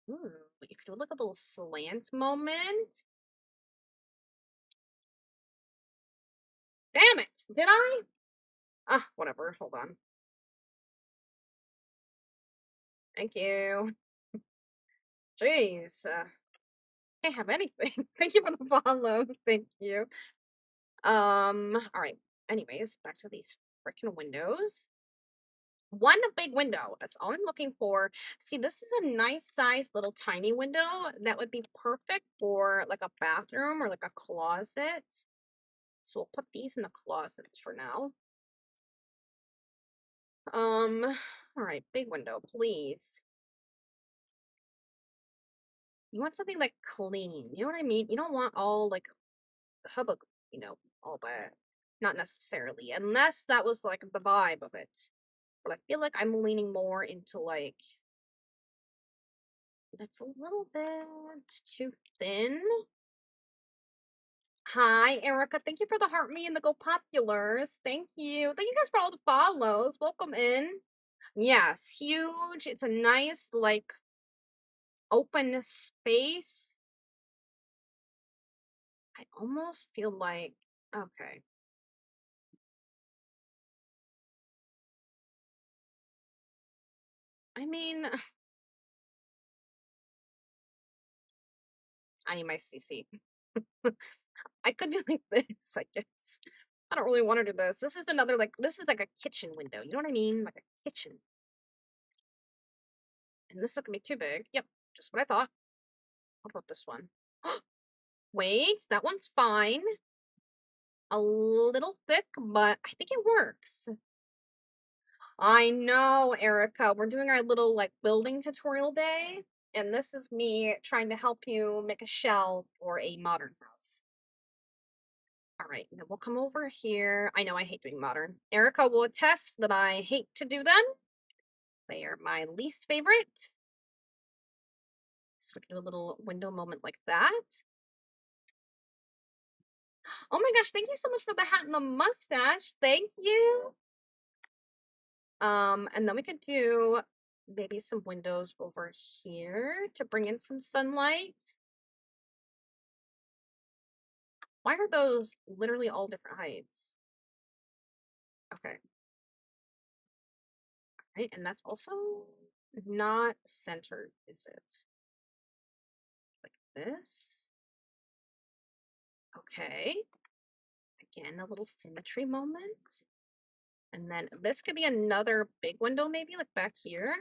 Ooh, you could do like a little slant moment. Damn it! Did I? Ah, whatever. Hold on. Thank you. Jeez. Can't have anything. Thank you for the follow. Thank you. Alright. Anyways, back to these freaking windows. One big window. That's all I'm looking for. See, this is a nice size little tiny window that would be perfect for like a bathroom or like a closet. So we'll put these in the closets for now. All right, big window, please. You want something like clean. You know what I mean? You don't want all like hubbub, all that. Not necessarily, unless that was like the vibe of it. But I feel like I'm leaning more into like that's a little bit too thin. Hi, Erica. Thank you for the heart me and the go populars. Thank you. Thank you guys for all the follows. Welcome in. Yes, huge. It's a nice, like, open space. I almost feel like, okay. I mean, I need my CC. I could do like this, I guess. I don't really want to do this. This is another, like, this is like a kitchen window. You know what I mean? Like a kitchen. And this is gonna be too big. Yep, just what I thought. What about this one? Wait, that one's fine. A little thick, but I think it works. I know, Erica. We're doing our little like building tutorial day, and this is me trying to help you make a shell for a modern house. All right, then we'll come over here. I know I hate doing modern. Erica will attest that I hate to do them. They are my least favorite. So do a little window moment like that. Oh my gosh, thank you so much for the hat and the mustache. Thank you. And then we could do maybe some windows over here to bring in some sunlight. Why are those literally all different heights? Okay. Right, and that's also not centered, is it? Like this? Okay. Again, a little symmetry moment. And then this could be another big window, maybe like back here.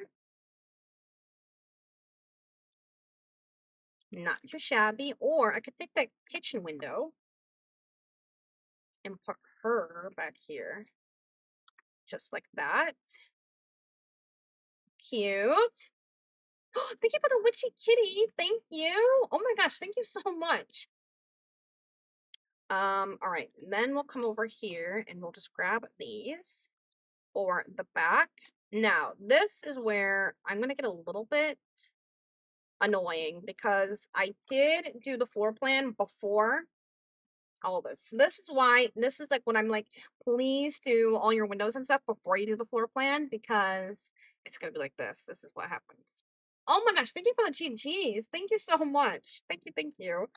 Not too shabby. Or I could take that kitchen window and put her back here. Just like that. Cute. Thank you for the witchy kitty. Thank you. Oh my gosh, thank you so much. All right, then we'll come over here and we'll just grab these for the back. Now, this is where I'm gonna get a little bit annoying because I did do the floor plan before all this. This is why this is like when I'm like, please do all your windows and stuff before you do the floor plan because it's gonna be like this. This is what happens. Oh my gosh, thank you for the GGs. Thank you so much. Thank you, thank you.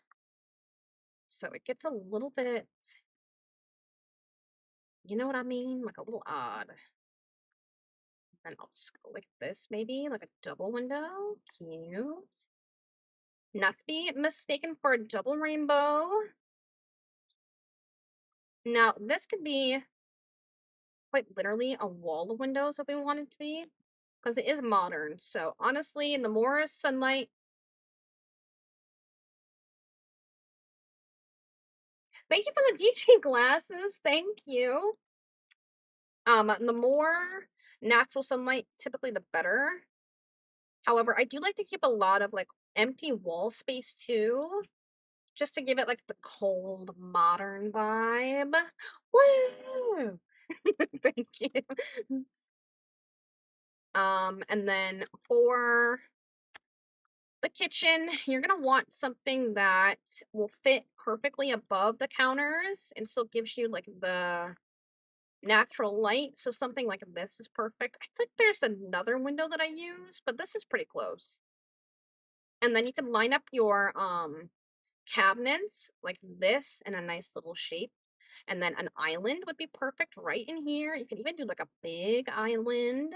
So it gets a little bit, you know what I mean? Like a little odd. And I'll just go like this, maybe, like a double window. Cute. Not to be mistaken for a double rainbow. Now, this could be quite literally a wall of windows if we want it to be, because it is modern. So honestly, the more sunlight. Thank you for the DJ glasses. Thank you. The more natural sunlight, typically the better. However, I do like to keep a lot of like empty wall space too, just to give it like the cold modern vibe. Woo! Thank you. And then for the kitchen, you're gonna want something that will fit perfectly above the counters and still gives you like the natural light. So something like this is perfect. I think there's another window that I use, but this is pretty close. And then you can line up your cabinets like this in a nice little shape. And then an island would be perfect right in here. You can even do like a big island.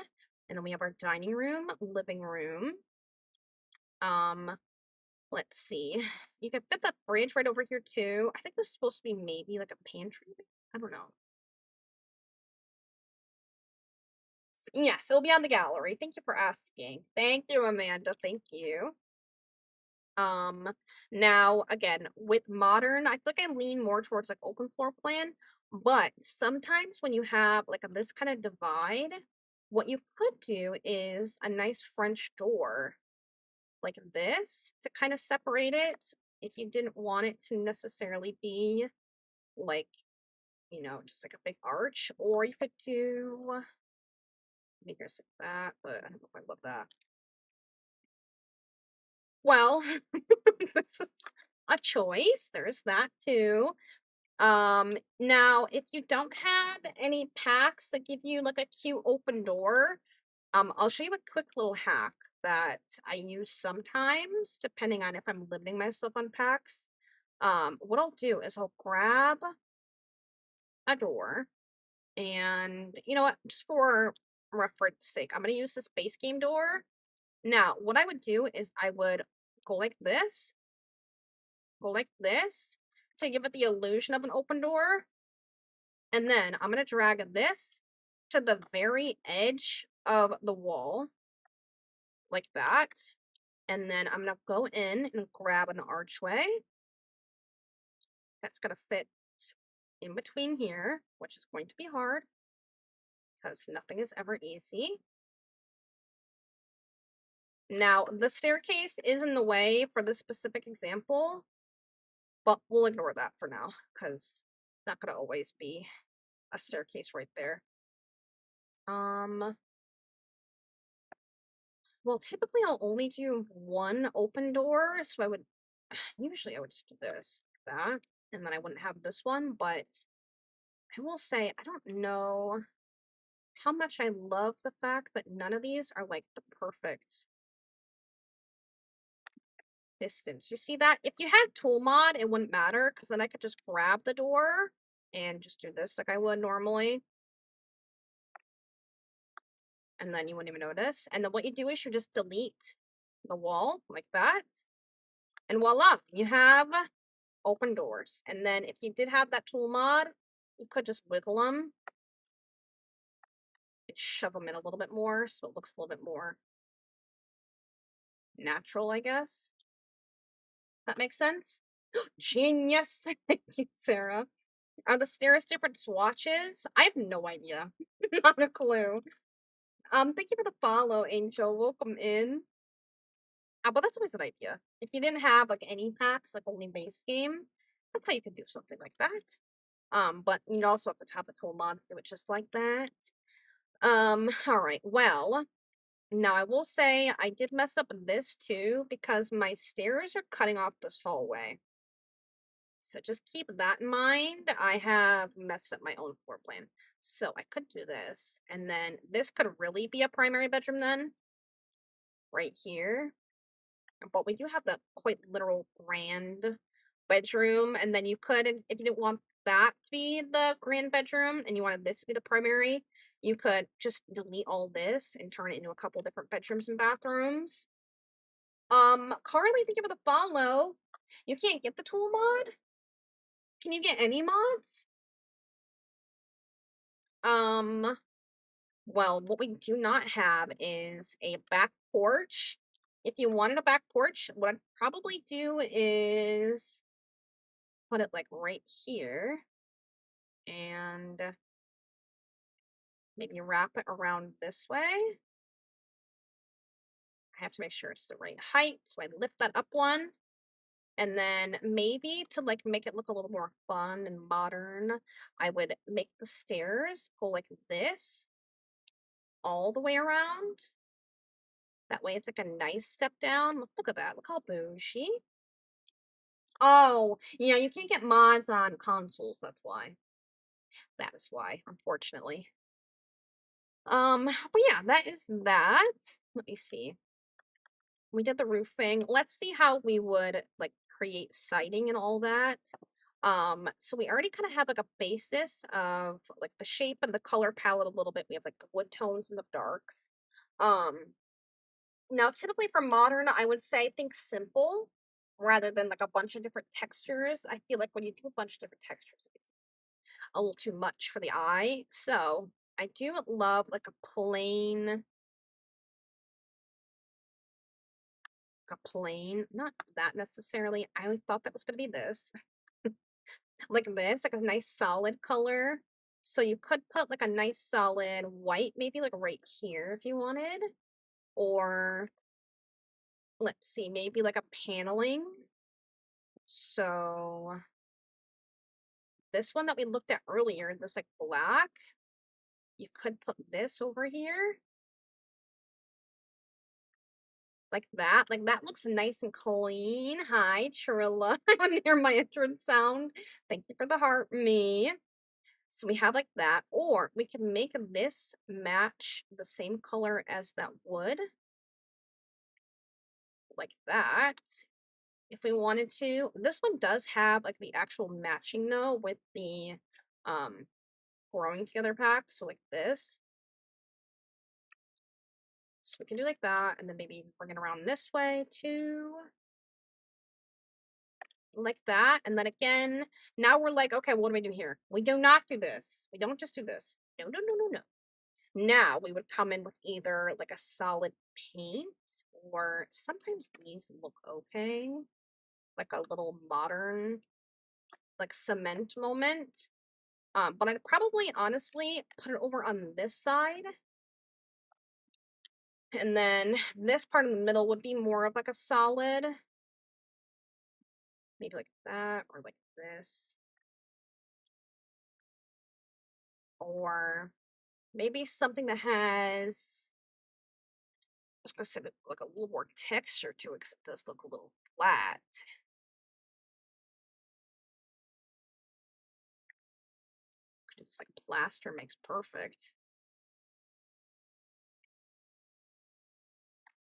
And then we have our dining room, living room. Let's see. You can fit that fridge right over here too. I think this is supposed to be maybe like a pantry. I don't know. Yes, it'll be on the gallery. Thank you for asking. Thank you, Amanda. Thank you. Um, Now again, with modern, I feel like I lean more towards like open floor plan, but sometimes when you have like this kind of divide, what you could do is a nice French door like this to kind of separate it if you didn't want it to necessarily be like, just like a big arch, or you could do, maybe here's like that, but I don't know if I love that. Well, this is a choice. There's that too. Now if you don't have any packs that give you like a cute open door, I'll show you a quick little hack that I use sometimes, depending on if I'm limiting myself on packs. What I'll do is I'll grab a door, and you know what? Just for reference sake, I'm gonna use this base game door. Now, what I would do is I would go like this, go like this, to give it the illusion of an open door. And then I'm gonna drag this to the very edge of the wall, like that. And then I'm gonna go in and grab an archway that's gonna fit in between here, which is going to be hard because nothing is ever easy. Now, the staircase is in the way for this specific example, but we'll ignore that for now because it's not gonna always be a staircase right there. Well, typically I'll only do one open door, so usually I would just do this, like that, and then I wouldn't have this one, but I will say, I don't know how much I love the fact that none of these are like the perfect distance. You see that? If you had tool mod, it wouldn't matter, because then I could just grab the door and just do this like I would normally. And then you wouldn't even notice. And then what you do is you just delete the wall like that. And voila, you have open doors. And then if you did have that tool mod, you could just wiggle them and shove them in a little bit more so it looks a little bit more natural, I guess. That makes sense? Genius! Thank you, Sarah. Are the stairs different swatches? I have no idea. Not a clue. Thank you for the follow, Angel. Welcome in. But that's always an idea. If you didn't have like any packs, like only base game, that's how you could do something like that. But you'd also have to have the whole mod to do it just like that. Alright, well, now I will say I did mess up this too because my stairs are cutting off this hallway. So just keep that in mind. I have messed up my own floor plan. So I could do this, and then this could really be a primary bedroom then. Right here. But we do have the quite literal grand bedroom, and then you could, if you didn't want that to be the grand bedroom and you wanted this to be the primary, you could just delete all this and turn it into a couple different bedrooms and bathrooms. Carly, thank you for the follow. You can't get the tool mod? Can you get any mods? Well, what we do not have is a back porch. If you wanted a back porch, what I'd probably do is put it like right here and maybe wrap it around this way. I have to make sure it's the right height, so I lift that up one. And then maybe to like make it look a little more fun and modern, I would make the stairs go like this all the way around. That way it's like a nice step down. Look at that. Look how bougie. Oh, yeah, you can't get mods on consoles, that's why. That is why, unfortunately. But yeah, that is that. Let me see. We did the roofing. Let's see how we would like create siding and all that. So we already kind of have like a basis of like the shape and the color palette a little bit. We have like the wood tones and the darks. Now typically for modern, I would say think simple rather than like a bunch of different textures. I feel like when you do a bunch of different textures, it's a little too much for the eye. So I do love like a plain, not that necessarily. I always thought that was going to be this, like this, like a nice solid color. So you could put like a nice solid white, maybe like right here if you wanted, or let's see, maybe like a paneling. So this one that we looked at earlier, this like black, you could put this over here. Like that. Like that looks nice and clean. Hi, Trilla. I want to hear my entrance sound. Thank you for the heart, me. So we have like that. Or we can make this match the same color as that wood. Like that. If we wanted to. This one does have like the actual matching though with the growing together pack. So like this. So we can do like that, and then maybe bring it around this way too. Like that, and then again, now we're like, okay, what do we do here? We do not do this. We don't just do this. No, no, no, no, no. Now we would come in with either like a solid paint, or sometimes these look okay. Like a little modern, like cement moment. But I'd probably honestly put it over on this side. And then this part in the middle would be more of like a solid. Maybe like that, or like this. Or maybe something that has, I was gonna say like a little more texture to it, 'cause it does look a little flat. It's like plaster makes perfect.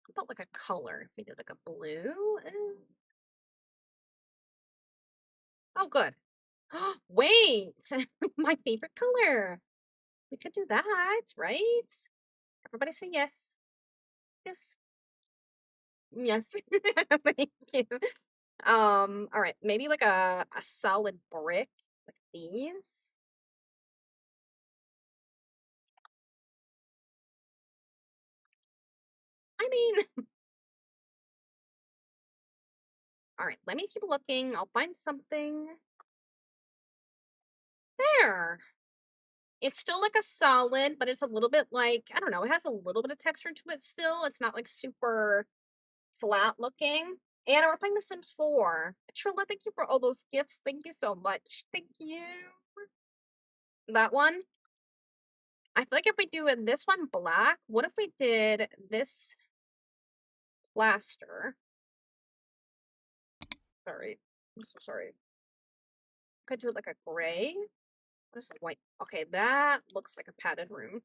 How about like a color? If we did like a blue? Oh, good. Wait, my favorite color. We could do that, right? Everybody say yes. Yes. Yes. Thank you. All right, maybe like a solid brick, like these. I mean, all right, let me keep looking. I'll find something. There. It's still like a solid, but it's a little bit like, I don't know, it has a little bit of texture to it still. It's not like super flat looking. And we're playing The Sims 4. Trilla, thank you for all those gifts. Thank you so much. Thank you. That one. I feel like if we do this one black, what if we did this plaster? Sorry. I'm so sorry. Could do it like a gray. What is white? Okay, that looks like a padded room.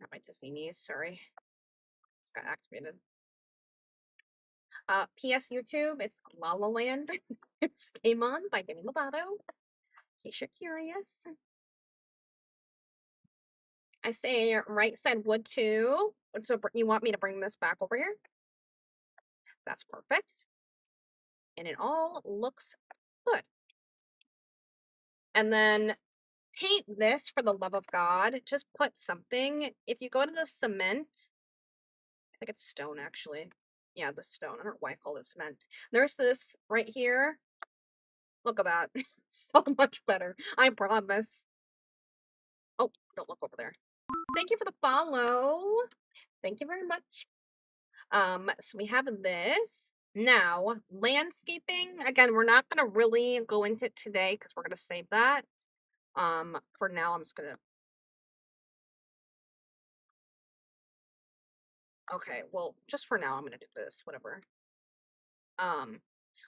Not my Disney niece, sorry. It's got activated. P.S. YouTube, it's La La Land. It's Game On by Demi Lovato. In case you're curious. I say right side wood too. So you want me to bring this back over here? That's perfect. And it all looks good. And then paint this for the love of God. Just put something. If you go to the cement, I think it's stone actually. Yeah, the stone. I don't know why I call it cement. There's this right here. Look at that. So much better. I promise. Oh, don't look over there. Thank you for the follow. Thank you very much. So we have this. Now, landscaping. Again, we're not gonna really go into it today because we're gonna save that. For now, I'm just gonna. Okay, well, just for now, I'm gonna do this. Whatever.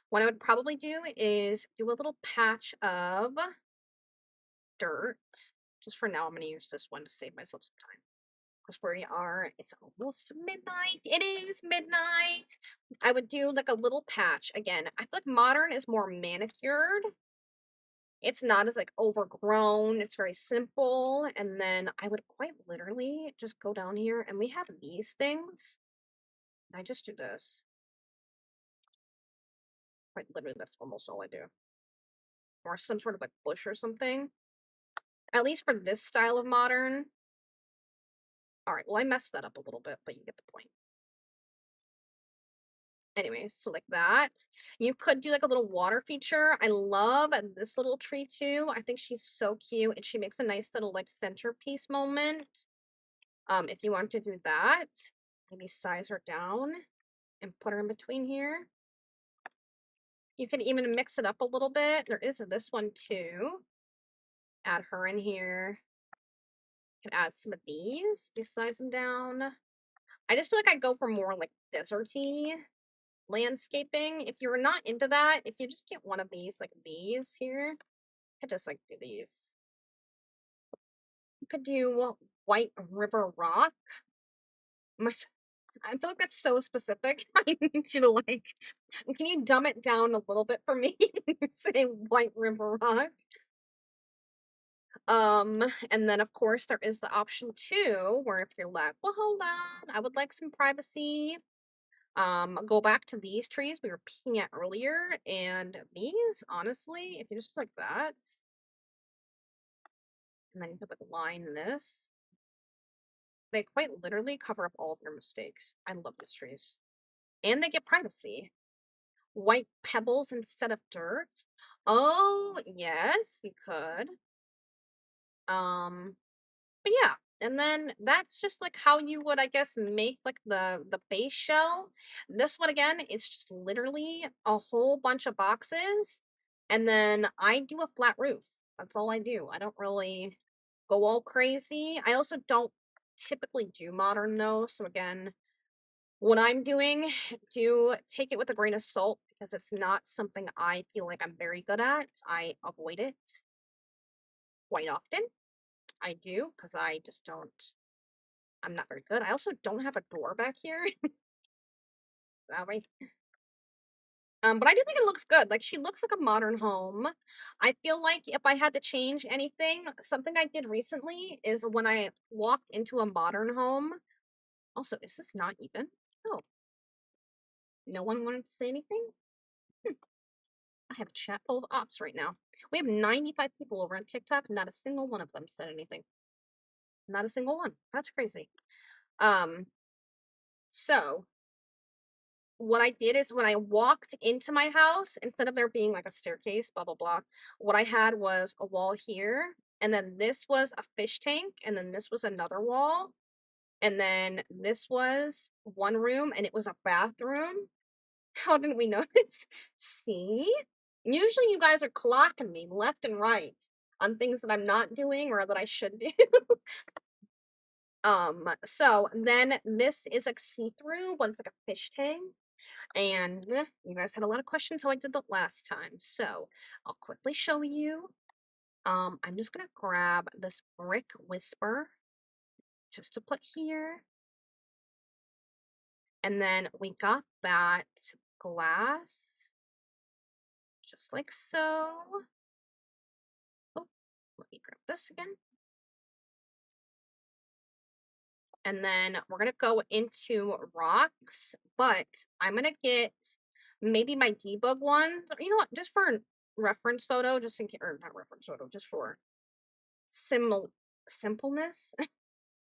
What I would probably do is do a little patch of dirt. Just for now, I'm gonna use this one to save myself some time. Because where we are, it's almost midnight. It is midnight. I would do like a little patch. Again, I feel like modern is more manicured. It's not as like overgrown. It's very simple. And then I would quite literally just go down here and we have these things. I just do this. Quite literally, that's almost all I do. Or some sort of like bush or something. At least for this style of modern. Alright, well I messed that up a little bit, but you get the point. Anyways, so like that. You could do like a little water feature. I love this little tree too. I think she's so cute and she makes a nice little like centerpiece moment. If you want to do that, maybe size her down and put her in between here. You can even mix it up a little bit. There is this one too. Add her in here. You can add some of these. You size them down. I just feel like I go for more like deserty landscaping. If you're not into that, if you just get one of these, like these here, I just like do these. You could do White River Rock. I feel like that's so specific. I need you to like, can you dumb it down a little bit for me? Say White River Rock. And then of course there is the option too, where if you're like, well, hold on, I would like some privacy. Go back to these trees we were peeking at earlier, and these, honestly, if you just like that, and then you could like line this, they quite literally cover up all of your mistakes. I love these trees. And they get privacy. White pebbles instead of dirt. Oh, yes, you could. But yeah, and then that's just like how you would, I guess, make like the base shell. This one again is just literally a whole bunch of boxes, and then I do a flat roof. That's all I do. I don't really go all crazy. I also don't typically do modern though, so again, what I'm doing, do take it with a grain of salt because it's not something I feel like I'm very good at. I avoid it quite often. I do, because I just don't, I'm not very good. I also don't have a door back here. That way. But I do think it looks good. Like, she looks like a modern home. I feel like if I had to change anything, something I did recently is when I walked into a modern home. Also, is this not even? No. No one wanted to say anything? I have a chat full of ops right now. We have 95 people over on TikTok. Not a single one of them said anything. Not a single one. That's crazy. So what I did is when I walked into my house, instead of there being like a staircase, blah, blah, blah, what I had was a wall here, and then this was a fish tank, and then this was another wall, and then this was one room, and it was a bathroom. How didn't we notice? See? Usually you guys are clocking me left and right on things that I'm not doing or that I should do. So then this is like see-through, but it's like a fish tank. And you guys had a lot of questions how I did that last time. So I'll quickly show you. I'm just gonna grab this brick whisper just to put here. And then we got that glass just like so. Oh, let me grab this again. And then we're gonna go into rocks, but I'm gonna get maybe my debug one. You know what? Just for reference photo, just in case, or not reference photo, just for simpleness.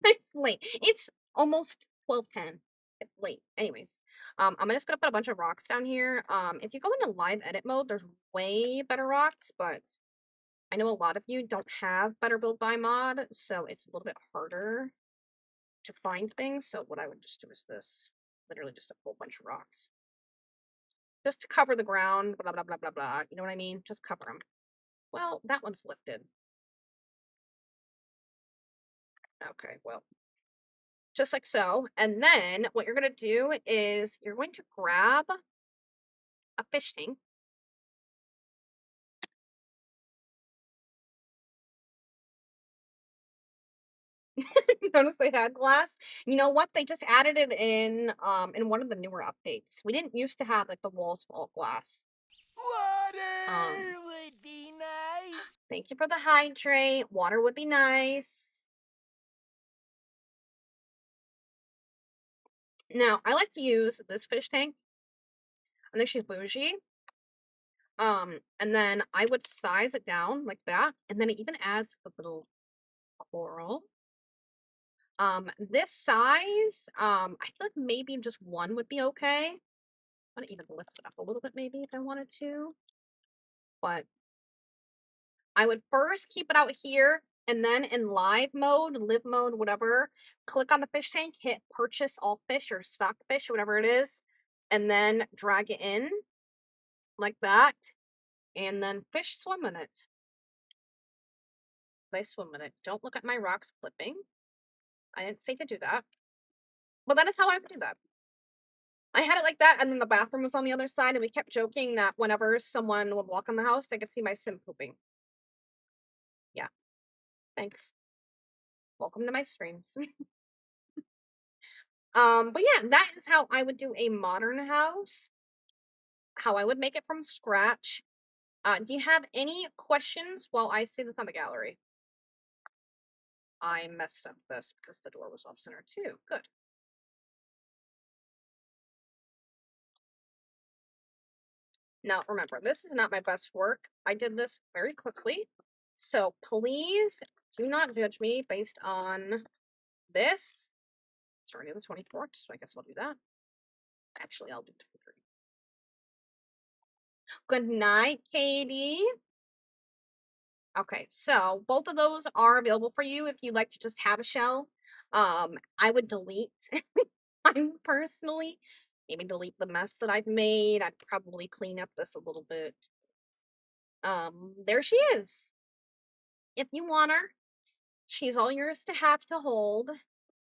It's late. It's almost 12:10. It's late. Anyways, I'm just gonna put a bunch of rocks down here. If you go into live edit mode, there's way better rocks, but I know a lot of you don't have better build by mod, so it's a little bit harder to find things. So what I would just do is this, literally just a whole bunch of rocks, just to cover the ground. Blah blah blah blah blah. You know what I mean? Just cover them. Well, that one's lifted. Okay, well, just like so. And then what you're going to do is you're going to grab a fish tank. Notice they had glass. You know what? They just added it in one of the newer updates. We didn't used to have like the walls of all glass.
Water would be nice.
Thank you for the hydrate. Water would be nice. Now, I like to use this fish tank. I think she's bougie. And then I would size it down like that, and then it even adds a little coral. This size, I feel like maybe just one would be okay. I'm gonna even lift it up a little bit maybe if I wanted to. But I would first keep it out here, and then in live mode, whatever, click on the fish tank, hit purchase all fish or stock fish, whatever it is, and then drag it in like that, and then fish swim in it. They swim in it. Don't look at my rocks clipping. I didn't say to do that. But that is how I would do that. I had it like that, and then the bathroom was on the other side, and we kept joking that whenever someone would walk in the house, they could see my sim pooping. Yeah. Thanks. Welcome to my streams. But yeah, that is how I would do a modern house. How I would make it from scratch. Do you have any questions while I see this on the gallery? I messed up this because the door was off center too. Good. Now, remember, this is not my best work. I did this very quickly. So please do not judge me based on this. It's already the 24th, so I guess I'll do that. Actually, I'll do 23. Good night, Katie. Okay, so both of those are available for you if you'd like to just have a shell. I would delete mine personally. Maybe delete the mess that I've made. I'd probably clean up this a little bit. There she is. If you want her, she's all yours to have to hold.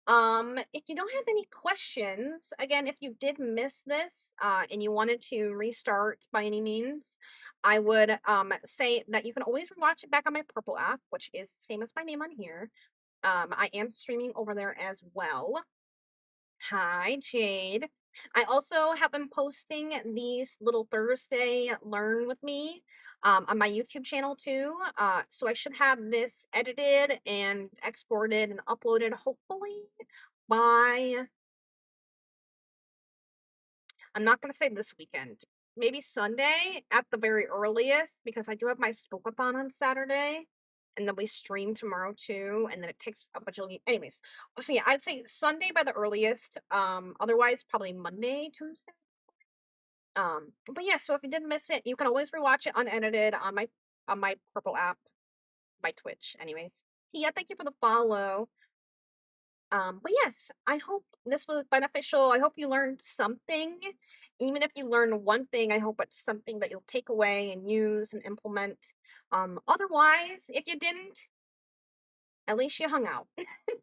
If you don't have any questions, again, if you did miss this, and you wanted to restart by any means, I would, say that you can always watch it back on my Purple app, which is the same as my name on here. I am streaming over there as well. Hi, Jade. I also have been posting these little Thursday Learn with Me on my YouTube channel too. So I should have this edited and exported and uploaded hopefully by, I'm not gonna say this weekend. Maybe Sunday at the very earliest because I do have my spookathon on Saturday, and then we stream tomorrow too, and then it takes a bunch of anyways. So yeah, I'd say Sunday by the earliest. Otherwise probably Monday, Tuesday. But yeah, so if you did miss it, you can always rewatch it unedited on my Purple app, by Twitch. Anyways, yeah, thank you for the follow. But yes, I hope this was beneficial. I hope you learned something. Even if you learn one thing, I hope it's something that you'll take away and use and implement. Otherwise, if you didn't, at least you hung out.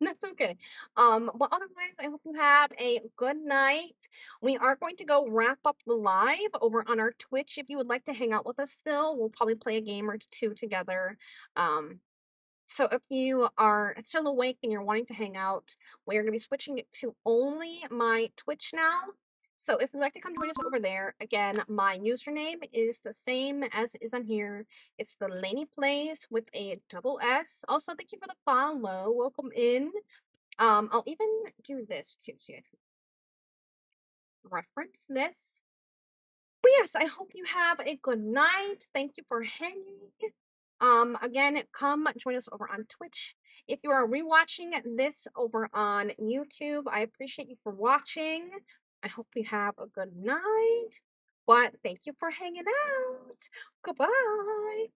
That's okay. But otherwise, I hope you have a good night. We are going to go wrap up the live over on our Twitch. If you would like to hang out with us still, we'll probably play a game or two together. So if you are still awake and you're wanting to hang out, we're going to be switching it to only my Twitch now. So if you'd like to come join us over there, again, my username is the same as is on here. It's the laneyplayss with a double S. Also, thank you for the follow. Welcome in. I'll even do this too, so you guys can reference this. But yes, I hope you have a good night. Thank you for hanging. Again, come join us over on Twitch. If you are rewatching this over on YouTube, I appreciate you for watching. I hope you have a good night. But thank you for hanging out. Goodbye.